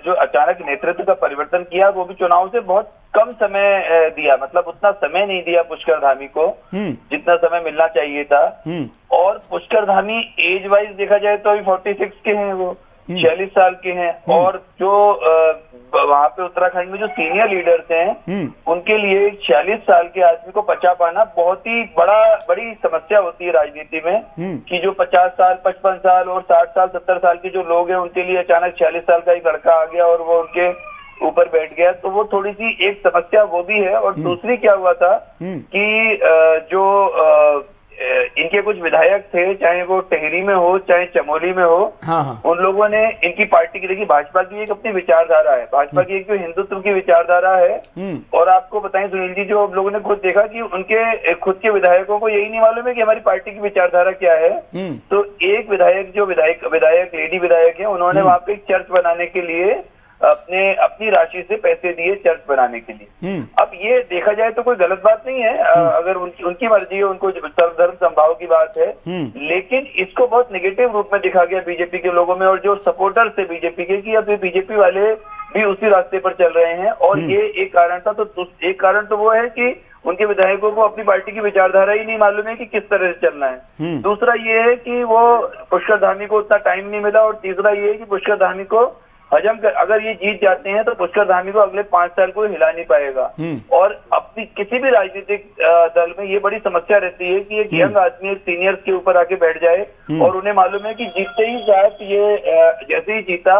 जो अचानक नेतृत्व का परिवर्तन किया, वो भी चुनाव से बहुत कम समय दिया, मतलब उतना समय नहीं दिया पुष्कर धामी को जितना समय मिलना चाहिए था। और पुष्कर धामी एज वाइज देखा जाए तो अभी 46 के हैं, वो 46 साल के हैं। और जो वहां पे उत्तराखंड में जो सीनियर लीडर्स हैं, उनके लिए 46 साल के आदमी को पचा पाना बहुत ही बड़ी समस्या होती है राजनीति में, कि जो 50 साल, 55 साल और 60 साल, 70 साल के जो लोग हैं, उनके लिए अचानक 46 साल का एक लड़का आ गया और वो उनके ऊपर बैठ गया, तो वो थोड़ी सी एक समस्या वो भी है। और दूसरी क्या हुआ था कि जो इनके कुछ विधायक थे, चाहे वो टेहरी में हो चाहे चमोली में हो, उन लोगों ने इनकी पार्टी की, देखिए भाजपा की एक अपनी विचारधारा है, भाजपा की एक जो हिंदुत्व की विचारधारा है। और आपको बताएं सुनील जी, जो लोगों ने खुद देखा कि उनके खुद के विधायकों को यही नहीं मालूम है कि हमारी पार्टी की विचारधारा क्या है। तो एक विधायक, जो विधायक लेडी विधायक है, उन्होंने वहां पे एक चर्च बनाने के लिए अपनी राशि से पैसे दिए चर्च बनाने के लिए। अब ये देखा जाए तो कोई गलत बात नहीं है, अगर उनकी मर्जी है, उनको सर्वधर्म संभाव की बात है। लेकिन इसको बहुत नेगेटिव रूप में दिखा गया बीजेपी के लोगों में, और जो सपोर्टर्स थे बीजेपी के, कि अब ये बीजेपी वाले भी उसी रास्ते पर चल रहे हैं। और ये एक कारण था। तो एक कारण तो वो है कि उनके विधायकों को अपनी पार्टी की विचारधारा ही नहीं मालूम है कि किस तरह से चलना है। दूसरा ये है कि वो पुष्कर धामी को उतना टाइम नहीं मिला। और तीसरा ये है कि पुष्कर धामी को अगर ये जीत जाते हैं तो पुष्कर धामी को अगले 5 साल को हिला नहीं पाएगा। और अपनी किसी भी राजनीतिक दल में ये बड़ी समस्या रहती है कि एक यंग आदमी सीनियर्स के ऊपर आके बैठ जाए, और उन्हें मालूम है कि जीतते ही साथ ये जैसे ही जीता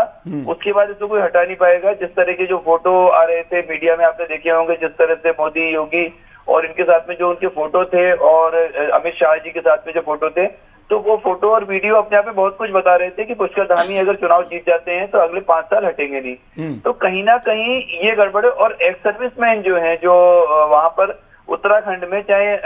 उसके बाद इसको कोई हटा नहीं पाएगा। जिस तरह के जो फोटो आ रहे थे मीडिया में, आपने देखे होंगे, जिस तरह से मोदी, योगी और इनके साथ में जो उनके फोटो थे, और अमित शाह जी के साथ में जो फोटो थे, तो वो फोटो और वीडियो अपने आप में बहुत कुछ बता रहे थे कि पुष्कर धामी अगर चुनाव जीत जाते हैं तो अगले 5 साल हटेंगे नहीं। तो कहीं ना कहीं ये गड़बड़ है। और एक्स सर्विसमैन जो हैं, जो वहां पर उत्तराखंड में, चाहे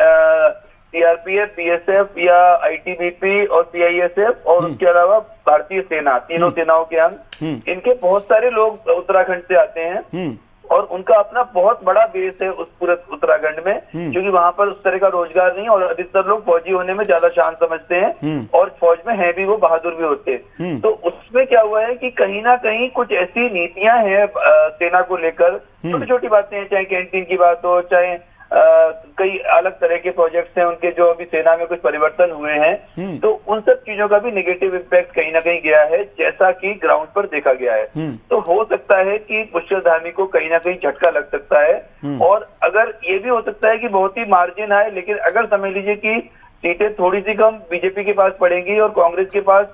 सीआरपीएफ, बीएसएफ या आईटीबीपी और सीआईएसएफ और उसके अलावा भारतीय सेना, तीनों सेनाओं के अंग, इनके बहुत सारे लोग उत्तराखंड से आते हैं। और उनका अपना बहुत बड़ा बेस है उस पूरे उत्तराखंड में, क्योंकि वहां पर उस तरह का रोजगार नहीं, और अधिकतर लोग फौजी होने में ज्यादा शान समझते हैं, और फौज में है भी वो बहादुर भी होते हैं। तो उसमें क्या हुआ है कि कहीं ना कहीं कुछ ऐसी नीतियां हैं सेना को लेकर, छोटी छोटी बातें हैं, चाहे कैंटीन की बात हो, चाहे कई अलग तरह के प्रोजेक्ट्स हैं उनके, जो अभी सेना में कुछ परिवर्तन हुए हैं, तो उन सब चीजों का भी नेगेटिव इम्पैक्ट कहीं ना कहीं गया है, जैसा कि ग्राउंड पर देखा गया है। तो हो सकता है कि पुष्कर धामी को कहीं ना कहीं झटका लग सकता है। और अगर ये भी हो सकता है कि बहुत ही मार्जिन आए, लेकिन अगर समझ लीजिए कि सीटें थोड़ी सी कम बीजेपी के पास पड़ेंगी और कांग्रेस के पास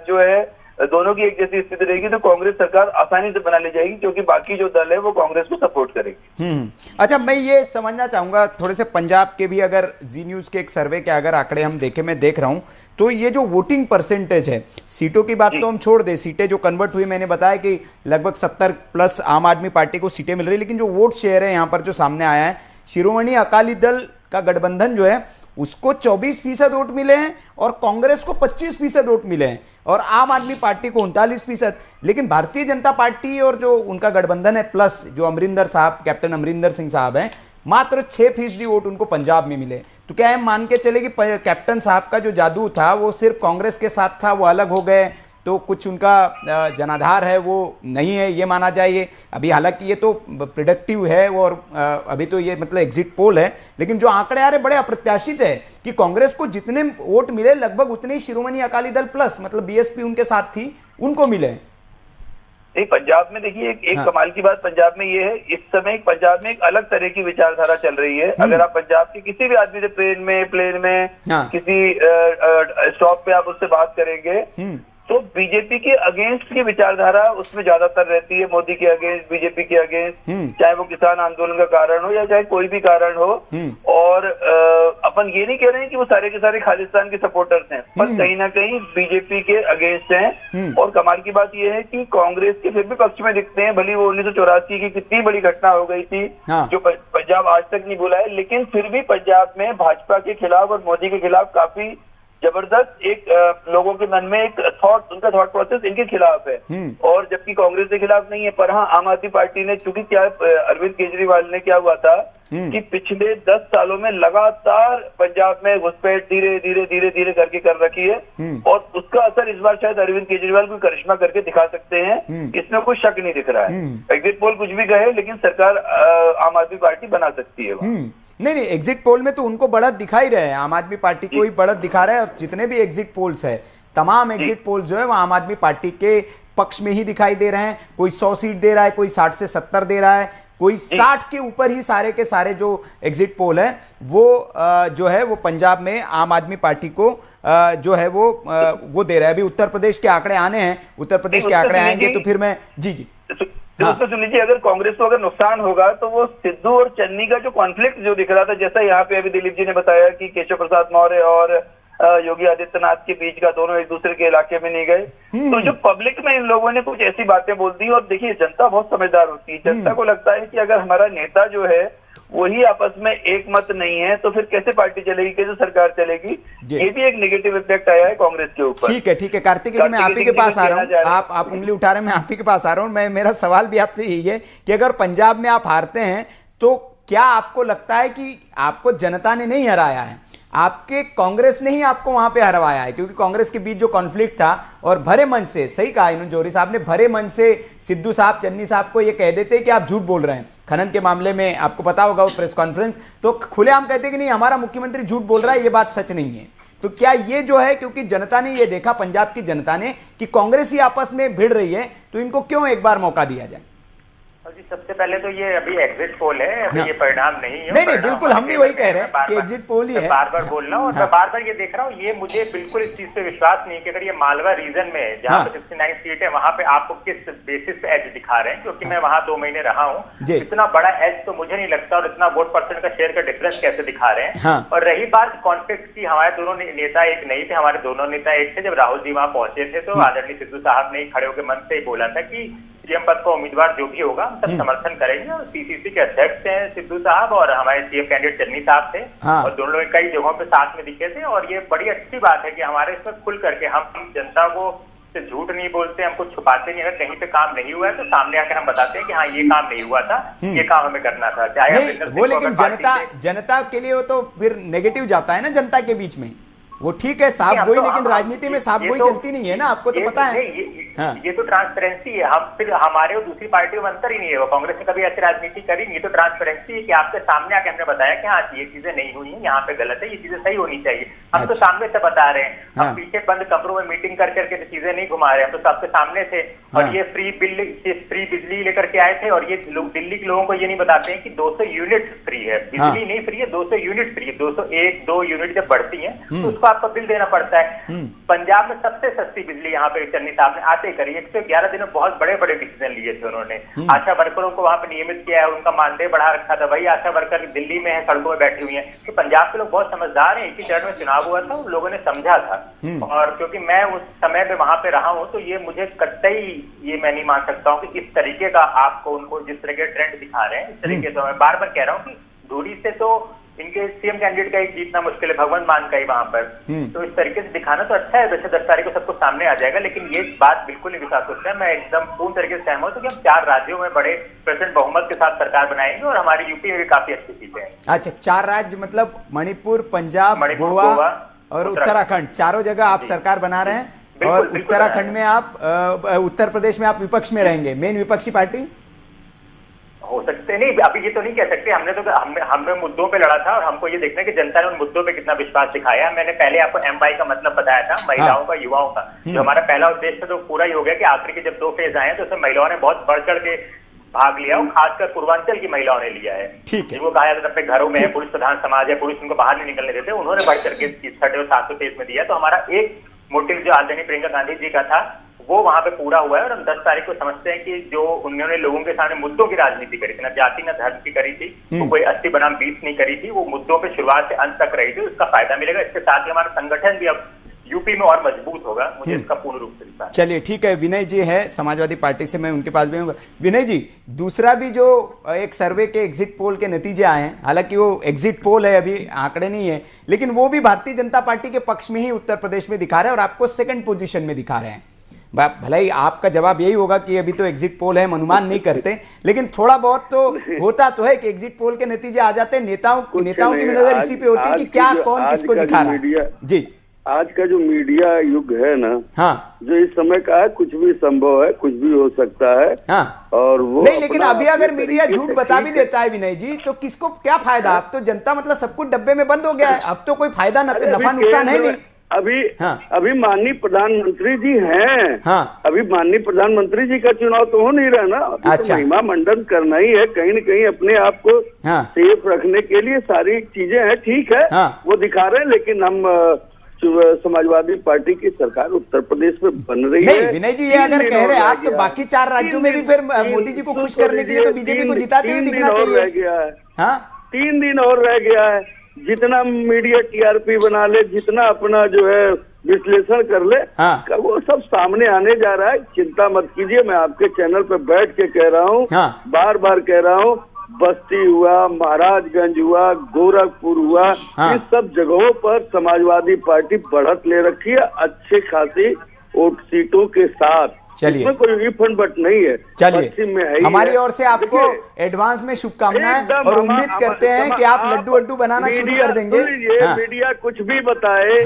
जो है दोनों की एक जैसी स्थिति रहेगी, तो कांग्रेस सरकार आसानी से बना ले जाएगी, क्योंकि बाकी जो दल है वो कांग्रेस को सपोर्ट करेगी। अच्छा, मैं ये समझना चाहूंगा थोड़े से पंजाब के भी, अगर जी न्यूज के एक सर्वे के अगर आंकड़े हम देखें, मैं देख रहा हूं, तो ये जो वोटिंग परसेंटेज है, सीटों की बात तो हम छोड़ दे, सीटें जो कन्वर्ट हुई, मैंने बताया कि लगभग 70+ आम आदमी पार्टी को सीटें मिल रही, लेकिन जो वोट शेयर है यहाँ पर जो सामने आया है, शिरोमणि अकाली दल का गठबंधन जो है उसको 24% वोट मिले हैं, और कांग्रेस को 25% वोट मिले हैं, और आम आदमी पार्टी को 39%। लेकिन भारतीय जनता पार्टी और जो उनका गठबंधन है प्लस जो अमरिंदर साहब, कैप्टन अमरिंदर सिंह साहब हैं, मात्र 6% वोट उनको पंजाब में मिले। तो क्या हम मान के चले कि कैप्टन साहब का जो जादू था वो सिर्फ कांग्रेस के साथ था, वो अलग हो गए, तो कुछ उनका जनाधार है वो नहीं है, ये माना जाए? अभी हालांकि ये तो प्रिडिक्टिव है, और अभी तो ये मतलब एग्जिट पोल है, लेकिन जो आंकड़े आ रहे बड़े अप्रत्याशित है कि कांग्रेस को जितने वोट मिले लगभग उतने ही शिरोमणि अकाली दल प्लस मतलब बीएसपी उनके साथ थी, उनको मिले। नहीं, पंजाब में देखिए एक कमाल की बात पंजाब में ये है, इस समय पंजाब में एक अलग तरह की विचारधारा चल रही है। अगर आप पंजाब के किसी भी आदमी से ट्रेन में, प्लेन में, किसी स्टॉप पे आप उससे बात करेंगे तो बीजेपी के अगेंस्ट की विचारधारा उसमें ज्यादातर रहती है, मोदी के अगेंस्ट, बीजेपी के अगेंस्ट, चाहे वो किसान आंदोलन का कारण हो या चाहे कोई भी कारण हो। और अपन ये नहीं कह रहे हैं कि वो सारे के सारे खालिस्तान के सपोर्टर्स हैं, पर कहीं ना कहीं बीजेपी के अगेंस्ट हैं। और कमाल की बात ये है कि कांग्रेस के फिर भी पक्ष में दिखते हैं, भले वो 1984 की कितनी बड़ी घटना हो गई थी जो पंजाब आज तक नहीं भूला है, लेकिन फिर भी पंजाब में भाजपा के खिलाफ और मोदी के खिलाफ काफी जबरदस्त एक लोगों के मन में एक उनका थॉट प्रोसेस इनके खिलाफ है, और जबकि कांग्रेस के खिलाफ नहीं है। पर हाँ, आम आदमी पार्टी ने, चूंकि क्या अरविंद केजरीवाल ने क्या हुआ था कि पिछले 10 सालों में लगातार पंजाब में घुसपैठ धीरे धीरे धीरे धीरे करके कर रखी है, और उसका असर इस बार शायद अरविंद केजरीवाल को करिश्मा करके दिखा सकते हैं, इसमें कोई शक नहीं दिख रहा है। एग्जिट पोल कुछ भी कहे, लेकिन सरकार आम आदमी पार्टी बना सकती है। नहीं, एग्जिट पोल में तो उनको बढ़त दिखा ही रहे हैं, आम आदमी पार्टी को ही बढ़त दिखा रहा है। और जितने भी एग्जिट पोल्स है, तमाम एग्जिट पोल जो है वो आम आदमी पार्टी के पक्ष में ही दिखाई दे रहे हैं। कोई 100 सीट दे रहा है, कोई 60 से 70 दे रहा है, कोई 60 के ऊपर ही सारे के सारे जो एग्जिट पोल है वो जो है वो पंजाब में आम आदमी पार्टी को जो है वो दे रहा है। अभी उत्तर प्रदेश के आंकड़े आने हैं, उत्तर प्रदेश के आंकड़े आएंगे तो फिर मैं जी दोस्तों सुन लीजिए, अगर कांग्रेस को अगर नुकसान होगा तो वो सिद्धू और चन्नी का जो कॉन्फ्लिक्ट जो दिख रहा था, जैसा यहाँ पे अभी दिलीप जी ने बताया कि केशव प्रसाद मौर्य और योगी आदित्यनाथ के बीच का, दोनों एक दूसरे के इलाके में नहीं गए, तो जो पब्लिक में इन लोगों ने कुछ ऐसी बातें बोल दी। और देखिए, जनता बहुत समझदार होती है, जनता को लगता है कि अगर हमारा नेता जो है वही आपस में एक मत नहीं है तो फिर कैसे पार्टी चलेगी, कैसे सरकार चलेगी। ये भी एक नेगेटिव इफेक्ट आया है कांग्रेस के ऊपर। ठीक है कार्तिक जी, मैं आप ही के पास आ रहा हूँ। आप उंगली उठा रहे हैं, मैं आप ही के पास आ रहा हूँ। मेरा सवाल भी आपसे यही है कि अगर पंजाब में आप हारते हैं तो क्या आपको लगता है कि आपको जनता ने नहीं हराया है, आपके कांग्रेस ने ही आपको वहां पे हरवाया है? क्योंकि कांग्रेस के बीच जो कॉन्फ्लिक्ट था, और भरे मन से, सही कहा इन्होंने जोहरी साहब ने, भरे मन से सिद्धू साहब, चन्नी साहब को ये कह देते कि आप झूठ बोल रहे हैं। खनन के मामले में आपको पता होगा वो प्रेस कॉन्फ्रेंस, तो खुलेआम कहते कि नहीं, हमारा मुख्यमंत्री झूठ बोल रहा है, ये बात सच नहीं है। तो क्या ये जो है, क्योंकि जनता ने ये देखा, पंजाब की जनता ने, कि कांग्रेस ही आपस में भिड़ रही है, तो इनको क्यों एक बार मौका दिया जाए? जी, सबसे पहले तो ये अभी एग्जिट पोल है, अभी ये परिणाम नहीं है। नहीं, बिल्कुल, हम भी वही कह रहे हैं कि एग्जिट पोल ही है। बार बार बोल रहा हूँ, और मैं बार बार ये देख रहा हूँ, ये मुझे बिल्कुल इस चीज पे विश्वास नहीं कि अगर ये मालवा रीजन में जहाँ पे 69 सीट है, वहाँ पे आपको किस बेसिस पे एज दिखा रहे हैं, क्योंकि मैं वहाँ 2 महीने रहा हूँ, इतना बड़ा एज तो मुझे नहीं लगता, और इतना वोट परसेंट का शेयर का डिफरेंस कैसे दिखा रहे हैं। और रही बात कॉन्फ्लिक्ट की, हमारे दोनों नेता एक नहीं थे, हमारे दोनों नेता एक थे। जब राहुल जी वहाँ पहुंचे थे तो आदरणीय सिद्धू साहब ने खड़े होकर मन से ही बोला था कि सीएम पद का उम्मीदवार जो भी होगा हम सब समर्थन करेंगे। और सीसीसी के अध्यक्ष हैं सिद्धू साहब, और हमारे सीएम कैंडिडेट चन्नी साहब थे, और दोनों लोग कई जगहों पे साथ में दिखे थे। और ये बड़ी अच्छी बात है कि हमारे इसमें खुल करके हम जनता को से झूठ नहीं बोलते, हमको छुपाते नहीं। अगर कहीं पे काम नहीं हुआ है तो सामने आकर हम बताते हैं कि हाँ ये काम नहीं हुआ था, ये काम हमें करना था। चाहे वो, लेकिन जनता के लिए वो तो फिर नेगेटिव जाता है ना जनता के बीच में। वो ठीक है, साफ गोई, लेकिन राजनीति में साफ गोई चलती नहीं है ना, आपको तो पता है। ये तो ट्रांसपेरेंसी है। हम फिर हमारे और दूसरी पार्टियों में अंतर ही नहीं है। वो कांग्रेस ने कभी ऐसी राजनीति करी नहीं। ये तो ट्रांसपेरेंसी है कि आपके सामने आके हमने बताया कि हाँ ये चीजें नहीं हुई है, यहाँ पे गलत है, ये चीजें सही होनी चाहिए। हम तो सामने से बता रहे हैं, हम पीछे बंद कमरों में मीटिंग कर करके चीजें नहीं घुमा रहे हैं, हम तो सबके सामने थे। और ये फ्री बिजली लेकर के आए थे, और ये लोग दिल्ली के लोगों को ये नहीं बताते हैं कि 200 यूनिट फ्री है, बिजली नहीं फ्री है, 200 यूनिट फ्री है। 201-2 यूनिट जब बढ़ती है तो उसको आपको बिल देना पड़ता है। पंजाब में सबसे सस्ती बिजली यहाँ पे चन्नी साहब ने आते करी। 111 दिनों बहुत बड़े बड़े डिसीजन लिए थे उन्होंने। आशा वर्करों को वहां पे नियमित किया है, उनका मानदेय बढ़ा रखा था। वही आशा वर्कर दिल्ली में है, सड़कों में बैठी हुई है। तो पंजाब के लोग बहुत समझदार हैं। 1 ही चरण में चुनाव हुआ था, उन लोगों ने समझा था। और क्योंकि मैं उस समय में वहां पे रहा हूँ, तो ये मुझे कतई ये मैं नहीं मान सकता हूँ कि इस तरीके का आपको उनको जिस तरह के ट्रेंड दिखा रहे हैं, इस तरीके से मैं बार बार कह रहा हूँ कि दूरी से तो इनके सीएम कैंडिडेट का एक जीतना मुश्किल है, भगवंत मान का ही वहां पर। तो इस तरीके से दिखाना तो अच्छा है। वैसे 10 तारीख को सबको सामने आ जाएगा, लेकिन ये बात बिल्कुल नहीं विश्वास होता है। मैं एकदम पूर्ण तरीके से सहमत हूँ कि हम 4 राज्यों में बड़े % बहुमत के साथ सरकार बनाएंगे, और हमारी यूपी में भी काफी अच्छी सीटें हैं। अच्छा, 4 राज्य मतलब मणिपुर, पंजाब, गोवा और उत्तराखंड, चारों जगह आप सरकार बना रहे हैं। और उत्तराखंड में आप, उत्तर प्रदेश में आप विपक्ष में रहेंगे, मेन विपक्षी पार्टी। हो सकते नहीं, अभी ये तो नहीं कह सकते। हमने मुद्दों पे लड़ा था और हमको ये देखना है कि जनता ने उन मुद्दों पे कितना विश्वास दिखाया। मैंने पहले आपको MY का मतलब बताया था, महिलाओं का, युवाओं का। जो हमारा पहला उद्देश्य तो पूरा ही हो गया कि आखिर के जब 2 फेज आए तो उसमें महिलाओं ने बहुत बढ़ चढ़ के भाग लिया और खासकर पूर्वांचल की महिलाओं ने लिया है। जिनको कहा जाता है अपने घरों में है, पुरुष प्रधान समाज है, पुरुष उनको बाहर नहीं निकलने देते, उन्होंने बढ़ चढ़ के 6 और 7 फेज में दिया। तो हमारा एक मोटिव जो आदरणीय प्रियंका गांधी जी का था वो वहां पे पूरा हुआ है और हम 10 तारीख को समझते हैं कि जो उन्होंने लोगों के सामने मुद्दों की राजनीति करी थी, न जाति न धर्म की करी थी, वो कोई 80 बनाम 20 नहीं करी थी, वो मुद्दों पे शुरुआत से अंत तक रही थी, उसका फायदा मिलेगा। इसके साथ ही हमारा संगठन भी अब यूपी में और मजबूत होगा, मुझे इसका पूर्ण रूप से विश्वास है। चलिए ठीक है, विनय जी है समाजवादी पार्टी से, मैं उनके पास भी हूँ। विनय जी, दूसरा भी जो एक सर्वे के एग्जिट पोल के नतीजे आए हैं, हालांकि वो एग्जिट पोल है, अभी आंकड़े नहीं है, लेकिन वो भी भारतीय जनता पार्टी के पक्ष में ही उत्तर प्रदेश में दिखा रहे हैं और आपको सेकंड पोजीशन में दिखा रहे हैं। भले ही आपका जवाब यही होगा कि अभी तो एग्जिट पोल है, हम अनुमान नहीं करते, लेकिन थोड़ा बहुत तो होता तो है कि एग्जिट पोल के नतीजे आ जाते हैं। नेताओं की नजर इसी पे होती है कि क्या कौन किसको दिखा रहा है। जी, आज का जो मीडिया युग है ना, हाँ, जो इस समय का है, कुछ भी संभव है, कुछ भी हो सकता है। हाँ, और वो नहीं, लेकिन अभी अगर मीडिया झूठ बता भी देता है विनय जी, तो किसको क्या फायदा? अब तो जनता मतलब सब कुछ डब्बे में बंद हो गया है, अब तो कोई फायदा नफा नुकसान है नहीं। अभी माननीय प्रधानमंत्री जी हैं। हाँ, अभी माननीय प्रधानमंत्री जी का चुनाव तो हो नहीं रहा ना। अच्छा, तो महिमा मंडन करना ही है, कहीं न कहीं अपने आप को सेफ रखने के लिए सारी चीजें हैं, ठीक है। वो दिखा रहे हैं, लेकिन हम समाजवादी पार्टी की सरकार उत्तर प्रदेश में बन रही है। विनय जी, ये अगर कह रहे हैं आप, तो बाकी 4 राज्यों में भी फिर मोदी जी को खुश करने के लिए तो बीजेपी को जिताते हुए दिखना चाहिए। 3 दिन और रह गया है। जितना मीडिया TRP बना ले, जितना अपना जो है विश्लेषण कर ले, वो सब सामने आने जा रहा है। चिंता मत कीजिए, मैं आपके चैनल पे बैठ के कह रहा हूँ, बार बार कह रहा हूँ, बस्ती हुआ, महाराजगंज हुआ, गोरखपुर हुआ, इस सब जगहों पर समाजवादी पार्टी बढ़त ले रखी है अच्छे खासी वोट सीटों के साथ। चलिए, कोई रिफंड बट नहीं है। चलिए, हमारी ओर से आपको एडवांस में शुभकामनाएं और उम्मीद करते हैं कि आप लड्डू बनाना शुरू कर देंगे। मीडिया कुछ भी बताए,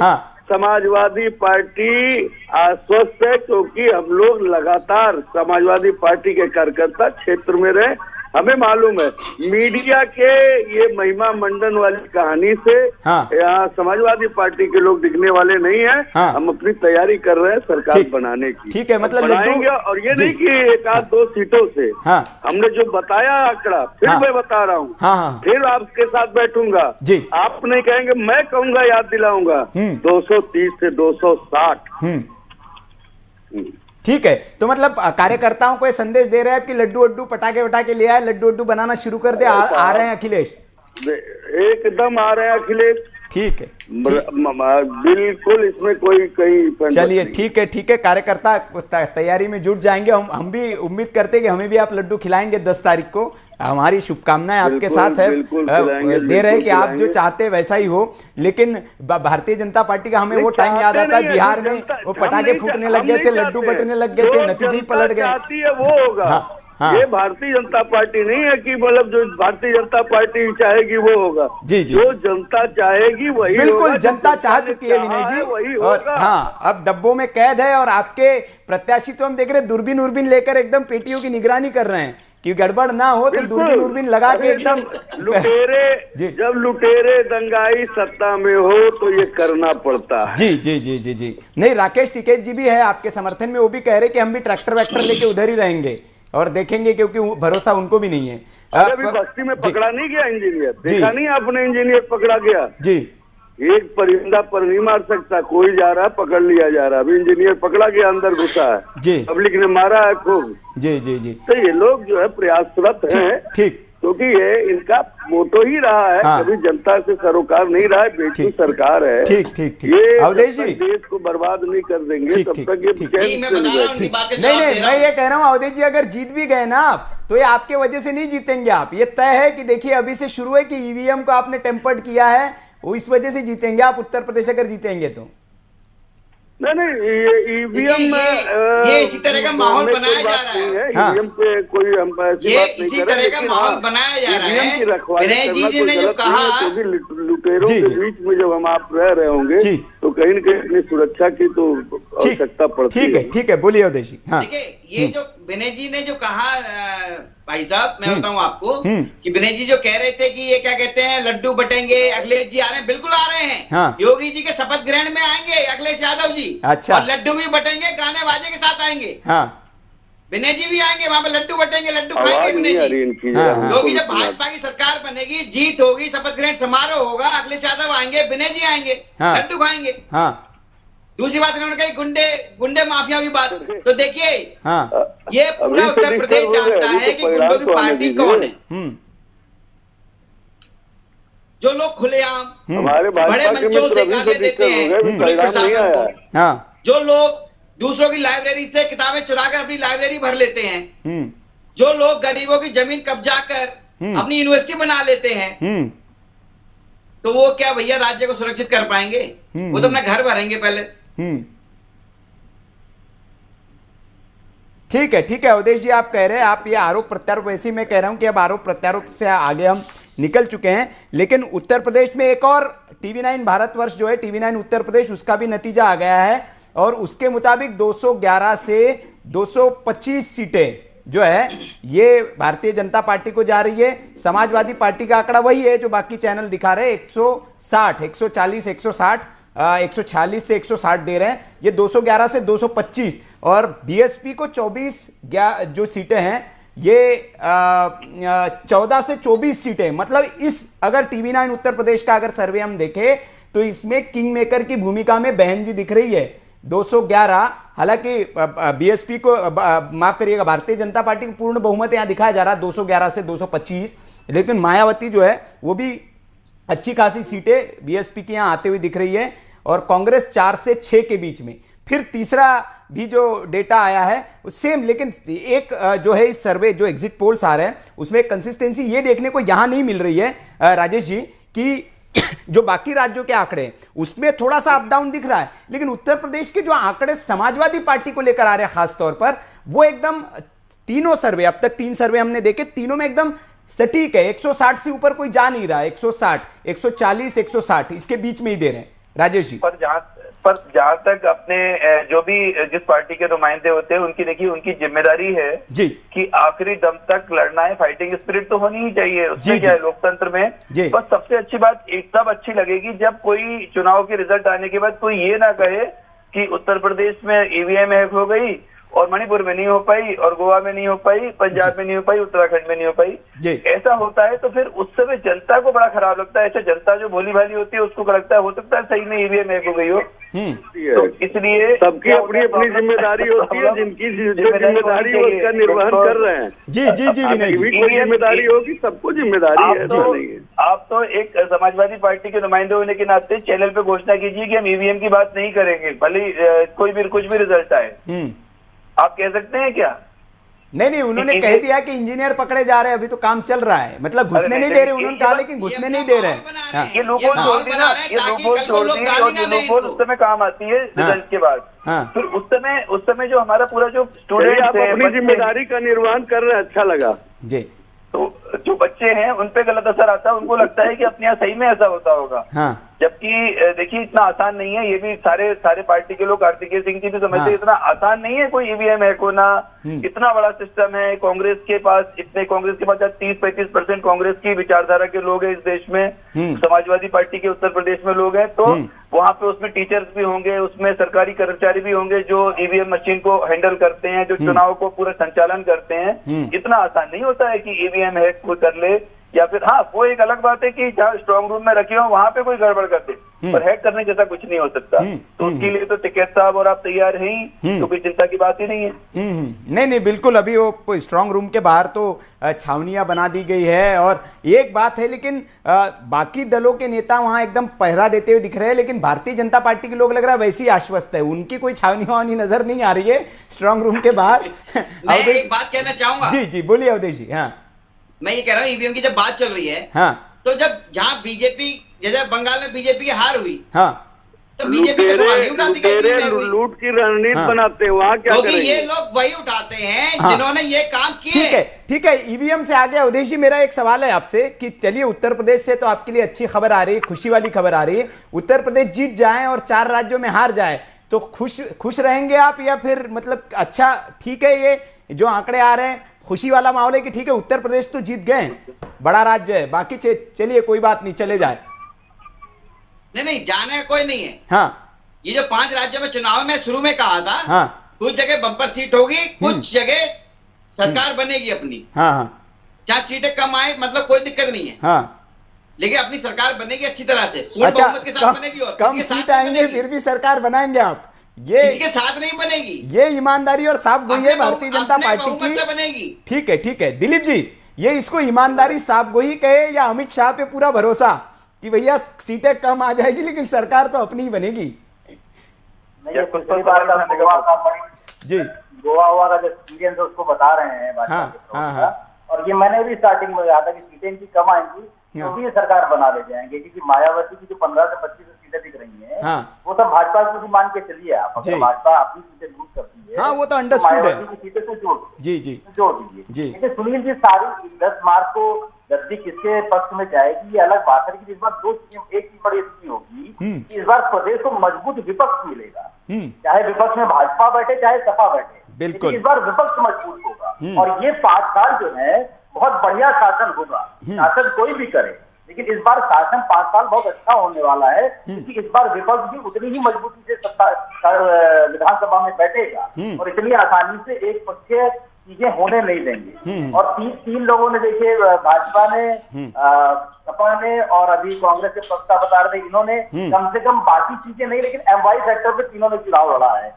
समाजवादी पार्टी आश्वस्त है, क्योंकि हम लोग लगातार समाजवादी पार्टी के कार्यकर्ता क्षेत्र में रहे। हमें मालूम है मीडिया के ये महिमा मंडन वाली कहानी से यहाँ समाजवादी पार्टी के लोग दिखने वाले नहीं हैं। हम अपनी तैयारी कर रहे हैं सरकार बनाने की। ठीक है, मतलब बनाएंगे, और ये नहीं कि 1-2 सीटों से। हमने जो बताया आंकड़ा, फिर मैं बता रहा हूँ, फिर आपके साथ बैठूंगा, आप नहीं कहेंगे, मैं कहूंगा, याद दिलाऊंगा, 230 से 260। ठीक है, तो मतलब कार्यकर्ताओं को ये संदेश दे रहे हैं कि लड्डू पटाखे ले आए, लड्डू बनाना शुरू कर दे। आ रहे हैं अखिलेश? एकदम आ रहे हैं अखिलेश। ठीक है, बिल्कुल, इसमें कोई कहीं। चलिए ठीक है, कार्यकर्ता तैयारी में जुट जाएंगे। हम भी उम्मीद करते हैं कि हमें भी आप लड्डू खिलाएंगे 10 तारीख को। हमारी शुभकामनाएं आपके साथ है, दे रहे हैं कि आप जो चाहते वैसा ही हो। लेकिन भारतीय जनता पार्टी का हमें वो टाइम याद आता है, बिहार में वो पटाखे फूटने लग गए थे, लड्डू बटने लग गए थे, नतीजे ही पलट गए। वो होगा। ये भारतीय जनता पार्टी नहीं है कि मतलब जो भारतीय जनता पार्टी चाहेगी वो होगा। जी, जो जनता चाहेगी वही, बिल्कुल जनता चाह चुकी है विनय जी। और अब डब्बों में कैद है, और आपके प्रत्याशी तो हम देख रहे हैं दूरबीन लेकर एकदम पेटियों की निगरानी कर रहे हैं कि गड़बड़ ना हो, तो दूरबीन लगा के एकदम। जब लुटेरे दंगाई सत्ता में हो तो ये करना पड़ता है। जी। नहीं, राकेश टिकैत जी भी है आपके समर्थन में, वो भी कह रहे कि हम भी ट्रैक्टर लेके उधर ही रहेंगे और देखेंगे, क्योंकि भरोसा उनको भी नहीं है। अभी बस्ती में पकड़ा नहीं गया इंजीनियर, देखा नहीं आपने? इंजीनियर पकड़ा गया जी। एक परिंदा पर नहीं मार सकता, कोई जा रहा है, पकड़ लिया जा रहा है। अभी इंजीनियर पकड़ा गया, अंदर घुसा है जी, पब्लिक ने मारा है खूब। जी। तो ये लोग जो है प्रयासरत हैं, ठीक, क्योंकि ये इनका मोटो ही रहा है, कभी जनता से सरोकार नहीं रहा है, बेटी सरकार है। ठीक। ये अवधेश जी देश को बर्बाद नहीं कर देंगे तब तक ये। नहीं, मैं ये कह रहा हूँ अवधेश जी, अगर जीत भी गए ना आप, तो ये आपके वजह से नहीं जीतेंगे आप। ये तय है कि देखिए अभी से शुरू है कि ईवीएम को आपने टेम्पर्ड किया है, वो इस वजह से जीतेंगे आप उत्तर प्रदेश अगर जीतेंगे तो। नहीं, ये ईवीएम में ये इसी तरह का माहौल बनाया जा रहा है। ईवीएम पे कोई हम ऐसी बात नहीं इसी तरह का माहौल बनाया जा रहा है। विनय जी ने जो कहा, लुटेरों के बीच में जब हम आप रह रहे होंगे तो कहीं न कहीं अपनी सुरक्षा की तो आवश्यकता पड़ती है। ठीक है, बोलिए अवधेश जी। हाँ, देखिए, ये जो विनय जी ने जो कहा भाई साहब, मैं बताऊं आपको कि विनय जी जो कह रहे थे कि ये क्या कहते हैं लड्डू बटेंगे, अखिलेश जी आ रहे हैं, बिल्कुल आ रहे हैं। हाँ। योगी जी के शपथ ग्रहण में आएंगे अखिलेश यादव जी। अच्छा। और लड्डू भी बटेंगे, गाने बाजे के साथ आएंगे। हाँ, विनय जी भी आएंगे, वहां पर लड्डू बटेंगे, लड्डू खाएंगे विनय जी। क्योंकि जब भाजपा की सरकार बनेगी, जीत होगी, शपथ ग्रहण समारोह होगा, अखिलेश यादव आएंगे, विनय जी आएंगे, लड्डू खाएंगे। हाँ। दूसरी बात इन्होंने कही गुंडे माफिया की बात। तो देखिए, हाँ, ये पूरा उत्तर प्रदेश जानता है कि गुंडों की पार्टी कौन है। जो लोग खुलेआम बड़े मंचों से गाली देते हैं पुलिस प्रशासन को, जो लोग दूसरों की लाइब्रेरी से किताबें चुराकर अपनी लाइब्रेरी भर लेते हैं, जो लोग गरीबों की जमीन कब्जा कर अपनी यूनिवर्सिटी बना लेते हैं, तो वो क्या भैया राज्य को सुरक्षित कर पाएंगे? वो तो अपना घर भरेंगे पहले। ठीक है अवधेश जी, आप कह रहे हैं, आप ये आरोप प्रत्यारोप, वैसे ही मैं कह रहा हूं कि अब आरोप प्रत्यारोप से आगे हम निकल चुके हैं। लेकिन उत्तर प्रदेश में एक और TV9 भारतवर्ष जो है, TV9 उत्तर प्रदेश, उसका भी नतीजा आ गया है और उसके मुताबिक 211 से 225 सीटें जो है ये भारतीय जनता पार्टी को जा रही है। समाजवादी पार्टी का आंकड़ा वही है जो बाकी चैनल दिखा रहे हैं, 160, 140, 160, 146 से 160 दे रहे हैं, ये 211 से 225। और बीएसपी को 24 जो सीटें हैं ये 14 से 24 सीटें, मतलब इस अगर TV9 उत्तर प्रदेश का अगर सर्वे हम देखें तो इसमें किंग मेकर की भूमिका में बहन जी दिख रही है। 211, हालांकि बीएसपी को माफ करिएगा, भारतीय जनता पार्टी को पूर्ण बहुमत यहां दिखाया जा रहा है 211 से 225, लेकिन मायावती जो है वो भी अच्छी खासी सीटें बीएसपी की यहां आते हुए दिख रही है और कांग्रेस 4 से 6 के बीच में। फिर तीसरा भी जो डेटा आया है सेम, लेकिन एक जो है इस सर्वे जो एग्जिट पोल्स आ रहे हैं उसमें कंसिस्टेंसी ये देखने को यहां नहीं मिल रही है राजेश जी, कि जो बाकी राज्यों के आंकड़े उसमें थोड़ा सा अप डाउन दिख रहा है, लेकिन उत्तर प्रदेश के जो आंकड़े समाजवादी पार्टी को लेकर आ रहे हैं खासतौर पर, वो एकदम तीनों सर्वे, अब तक 3 सर्वे हमने देखे, तीनों में एकदम सटीक है। 160 से ऊपर कोई जा नहीं रहा है, 160, 140, 160 इसके बीच में ही दे रहे हैं राजेश जी। पर जहां तक अपने जो भी जिस पार्टी के नुमाइंदे होते हैं उनकी, देखिए उनकी जिम्मेदारी है जी कि आखिरी दम तक लड़ना है, फाइटिंग स्पिरिट तो होनी ही चाहिए, उसमें क्या है लोकतंत्र में। बस सबसे अच्छी बात तब अच्छी लगेगी जब कोई चुनाव के रिजल्ट आने के बाद कोई ये ना कहे कि उत्तर प्रदेश में ईवीएम हैक हो गई और मणिपुर में नहीं हो पाई और गोवा में नहीं हो पाई, पंजाब में नहीं हो पाई, उत्तराखंड में नहीं हो पाई। ऐसा होता है तो फिर उस समय जनता को बड़ा खराब लगता है। ऐसे जनता जो भोली भाली होती है उसको लगता है हो सकता है सही में ईवीएम हैक हो गई हो। तो इसलिए सबकी अपनी अपनी जिम्मेदारी होती है, जिनकी जिम्मेदारी है उसका निर्वहन कर रहे हैं। जी जिम्मेदारी होगी, सबको जिम्मेदारी है। आप तो एक समाजवादी पार्टी के नुमाइंदे होने के नाते चैनल पे घोषणा कीजिए कि हम ईवीएम की बात नहीं करेंगे, भले कोई भी कुछ भी रिजल्ट आए। आप कह सकते हैं क्या? नहीं, उन्होंने कह दिया कि इंजीनियर पकड़े जा रहे हैं, अभी तो काम चल रहा है, मतलब घुसने नहीं दे रहे उन्होंने कहा, लेकिन घुसने नहीं दे रहे। ये लूपहोल छोड़ दी ना, ये लूपहोल छोड़ दी और ये लूपहोल उस समय काम आती है रिजल्ट के बाद। फिर उस समय जो हमारा पूरा जो स्टूडेंट आप अपनी जिम्मेदारी का निर्वहन कर रहे हैं, अच्छा लगा जी। तो जो बच्चे हैं उन पे गलत असर आता है, उनको लगता है कि अपने यहाँ सही में ऐसा होता होगा। जबकि देखिए इतना आसान नहीं है, ये भी सारे पार्टी के लोग, कार्तिकेय सिंह जी भी समझते हैं इतना आसान नहीं है कोई ईवीएम हैक होना। इतना बड़ा सिस्टम है, कांग्रेस के पास 30-35% कांग्रेस की विचारधारा के लोग हैं इस देश में, समाजवादी पार्टी के उत्तर प्रदेश में लोग हैं, तो वहां पे उसमें टीचर्स भी होंगे, उसमें सरकारी कर्मचारी भी होंगे जो ईवीएम मशीन को हैंडल करते हैं, जो चुनाव को पूरा संचालन करते हैं। इतना आसान नहीं होता है कि ईवीएम हैक कोई कर ले, या फिर हाँ वो एक अलग बात है कि जहाँ स्ट्रांग रूम में रखे हो वहां पे कोई गड़बड़ कर दे, पर हैक करने जैसा कुछ नहीं हो सकता। तो उसके लिए तो टिकैत साहब और आप तैयार हैं ही, तो कोई चिंता की बात ही नहीं है। नहीं बिल्कुल, अभी वो स्ट्रांग रूम के बाहर तो छावनियां बना दी गई है। और एक बात है, लेकिन बाकी दलों के नेता वहां एकदम पहरा देते हुए दिख रहे हैं, लेकिन भारतीय जनता पार्टी के लोग लग रहा है वैसे ही आश्वस्त है, उनकी कोई छावनी वावनी नजर नहीं आ रही है स्ट्रांग रूम के बाहर। मैं एक बात कहना चाहूंगा। जी बोलिए अवधेश जी। हाँ, मैं ये कह रहा हूँ ईवीएम की जब बात चल रही है, हाँ, तो जब जहां बीजेपी, जैसे बंगाल में बीजेपी की हार हुई, हाँ, तो बीजेपी का सवाल नहीं उठाती कहीं लूट की रणनीति बनाते हैं, वहाँ क्या क्योंकि करेंगे? ये लोग वही उठाते हैं जिन्होंने ये काम किए। ठीक है, ईवीएम से आ गया। उदय जी, मेरा एक सवाल है आपसे कि चलिए उत्तर प्रदेश से तो आपके लिए अच्छी खबर आ रही है, खुशी वाली खबर आ रही है। उत्तर प्रदेश जीत जाए और 4 राज्यों में हार जाए तो खुश रहेंगे आप, या फिर मतलब अच्छा ठीक है ये जो आंकड़े आ रहे हैं खुशी वाला माहौल है कि ठीक है उत्तर प्रदेश तो जीत गए, बड़ा राज्य है, बाकी चलिए कोई बात नहीं, चले जाए? नहीं, जाने का कोई नहीं है। हाँ, ये जो 5 राज्यों में चुनाव में शुरू में कहा था, हाँ, कुछ जगह बम्पर सीट होगी, कुछ जगह सरकार बनेगी अपनी। हाँ, हाँ, 4 सीटें कम आए मतलब कोई दिक्कत नहीं है, हाँ, लेकिन अपनी सरकार बनेगी अच्छी तरह से, पूर्ण अच्छा, बहुमत के साथ बनेगी। और कम सीट आएंगे फिर भी सरकार बनाएंगे आप, ये इसके साथ नहीं बनेगी। ये ईमानदारी और साफ गोई है भारतीय जनता पार्टी की। बनेगी। ठीक है दिलीप जी, ये इसको ईमानदारी साफ गोई कहे या अमित शाह पे पूरा भरोसा कि भैया सीटें कम आ जाएगी लेकिन सरकार तो अपनी ही बनेगी? जी, गोवा का जो एक्सपीरियंस है उसको बता रहे हैं भाजपा के प्रवक्ता। और ये मैंने भी स्टार्टिंग में कहा था कि सीटें इनकी कम आएंगी तो भी ये सरकार बना ले जाएंगे, क्योंकि मायावती की जो 15 से 25 सीटें दिख रही हैं वो सब भाजपा को मान के चलिए आप। अगर भाजपा अपनी सीटें लूज करती है, हाँ, वो तो अंडरस्टूड है, की सीटें तो जोड़ जोड़ दीजिए। लेकिन सुनील जी, सारी 10 मार्च को गद्दी किसके पक्ष में जाएगी ये अलग बात है, लेकिन इस बार 2 चीजें, एक चीज बड़ी अच्छी होगी कि इस बार प्रदेश को मजबूत विपक्ष मिलेगा, चाहे विपक्ष में भाजपा बैठे चाहे सपा बैठे, बिल्कुल इस बार विपक्ष मजबूत होगा। और ये 5 साल जो है बहुत बढ़िया शासन होगा, शासन कोई भी करे, लेकिन इस बार शासन 5 साल बहुत अच्छा होने वाला है, क्योंकि इस बार विपक्ष भी उतनी ही मजबूती से विधानसभा में बैठेगा और इतनी आसानी से एक पक्षीय चीजें होने नहीं देंगे। और तीन लोगों ने, देखिए भाजपा ने, सपा ने और अभी कांग्रेस के प्रवक्ता बता रहे थे, इन्होंने कम से कम बाकी चीजें नहीं लेकिन एमवाई सेक्टर पे तीनों ने चुनाव लड़ा है।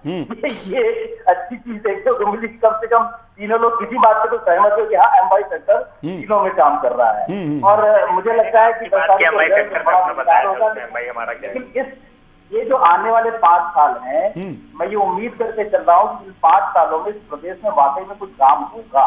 ये अच्छी चीज देखते हो, मुझे कम से कम तीनों लोग किसी बात पे तो सहमत हो कि हाँ एमवाई सेक्टर तीनों में काम कर रहा है। और मुझे लगता है कि ये जो आने वाले 5 साल हैं, मैं ये उम्मीद करके चल रहा हूँ कि इन 5 सालों में इस प्रदेश में वाकई में कुछ काम होगा।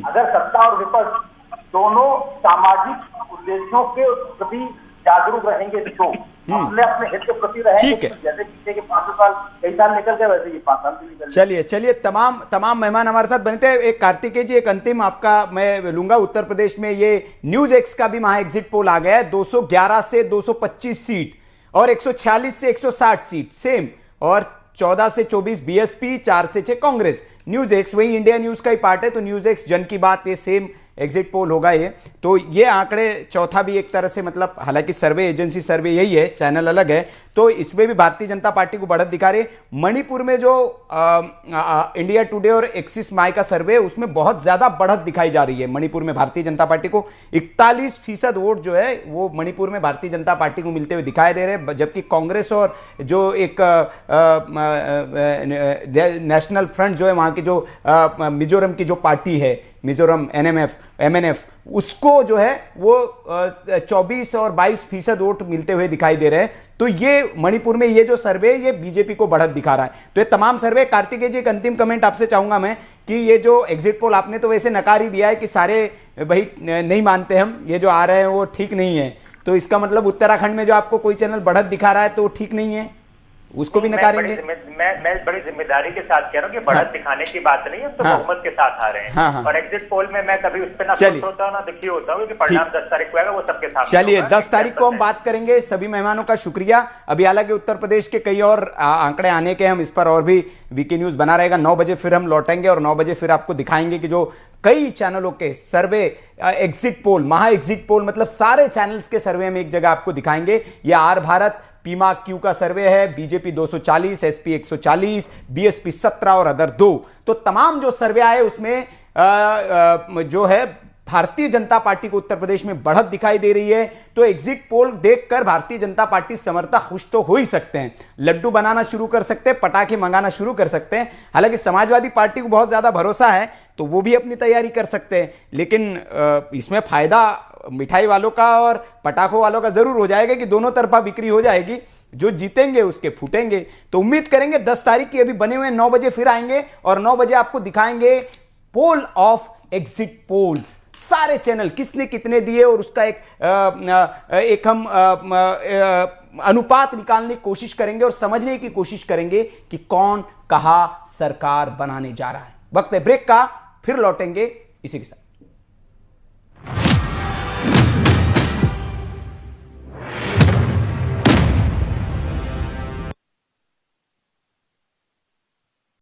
अगर सत्ता और विपक्ष दोनों सामाजिक उद्देश्यों के प्रति जागरूक रहेंगे तो अपने हित के प्रति रहेंगे। जैसे पीछे के 5 साल, कई साल निकल गए, वैसे ये 5 साल भी निकल। चलिए तमाम मेहमान हमारे साथ बनते हैं। एक कार्तिकेय जी, एक अंतिम आपका मैं लूंगा। उत्तर प्रदेश में ये न्यूज एक्स का भी वहां एग्जिट पोल आ गया है, 211 से 225 सीट और 146 से 160 सीट सेम, और 14 से 24 बीएसपी, 4 से 6 कांग्रेस। न्यूज एक्स वही इंडिया न्यूज का ही पार्ट है, तो न्यूज एक्स जन की बात, ये सेम एग्जिट पोल होगा ये। तो ये आंकड़े चौथा भी एक तरह से, मतलब हालांकि सर्वे एजेंसी सर्वे यही है, चैनल अलग है, तो इसमें भी भारतीय जनता पार्टी को बढ़त दिखा रही है। मणिपुर में जो इंडिया टुडे और एक्सिस माई का सर्वे है उसमें बहुत ज्यादा बढ़त दिखाई जा रही है। मणिपुर में भारतीय जनता पार्टी को 41% वोट जो है वो मणिपुर में भारतीय जनता पार्टी को मिलते हुए दिखाई दे रहे हैं, जबकि कांग्रेस और जो एक नेशनल फ्रंट जो है वहां की, जो मिजोरम की जो पार्टी है, मिजोरम एमएनएफ, उसको जो है वो 24 और 22% वोट मिलते हुए दिखाई दे रहे हैं। तो ये मणिपुर में ये जो सर्वे, ये बीजेपी को बढ़त दिखा रहा है। तो ये तमाम सर्वे, कार्तिकेय जी एक अंतिम कमेंट आपसे चाहूंगा मैं कि ये जो एग्जिट पोल आपने तो वैसे नकार ही दिया है कि सारे भाई नहीं मानते हम, ये जो आ रहे हैं वो ठीक नहीं है, तो इसका मतलब उत्तराखंड में जो आपको कोई चैनल बढ़त दिखा रहा है तो ठीक नहीं है, उसको भी नकारेंगे? मैं बड़ी जिम्मेदारी के साथ कह रहा हूँ कि बढ़त दिखाने की बात नहीं है, तो बहुमत के साथ आ रहे हैं। और एग्जिट पोल में मैं कभी उस पर ना खुश होता हूँ ना दुखी होता हूँ, क्योंकि परिणाम 10 तारीख को आएगा, वो सबके साथ। चलिए 10 तारीख को हम बात करेंगे। सभी मेहमानों का शुक्रिया। अभी हालांकि उत्तर प्रदेश के कई और आंकड़े आने के, हम इस पर और भी वीके न्यूज बना रहेगा। 9 बजे फिर हम लौटेंगे और 9 बजे फिर आपको दिखाएंगे कि जो कई चैनलों के सर्वे, एग्जिट पोल, महा एग्जिट पोल, मतलब सारे चैनल्स के सर्वे में एक जगह आपको दिखाएंगे। यह आर भारत पीमा क्यू का सर्वे है, बीजेपी 240, एसपी 140, बीएसपी 17 और अदर 2। तो तमाम जो सर्वे आए उसमें जो है भारतीय जनता पार्टी को उत्तर प्रदेश में बढ़त दिखाई दे रही है। तो एग्जिट पोल देखकर भारतीय जनता पार्टी समर्थक खुश तो हो ही सकते हैं, लड्डू बनाना शुरू कर सकते हैं, पटाखे मंगाना शुरू कर सकते हैं। हालांकि समाजवादी पार्टी को बहुत ज्यादा भरोसा है तो वो भी अपनी तैयारी कर सकते हैं, लेकिन इसमें फायदा मिठाई वालों का और पटाखों वालों का जरूर हो जाएगा कि दोनों तरफा बिक्री हो जाएगी, जो जीतेंगे उसके फूटेंगे। तो उम्मीद करेंगे 10 तारीख की अभी बने हुए 9 बजे फिर आएंगे और 9 बजे आपको दिखाएंगे पोल ऑफ एग्जिट पोल्स, सारे चैनल किसने कितने दिए और उसका एक हम अनुपात निकालने की कोशिश करेंगे और समझने की कोशिश करेंगे कि कौन कहां सरकार बनाने जा रहा है। वक्त है ब्रेक का, फिर लौटेंगे इसी के साथ।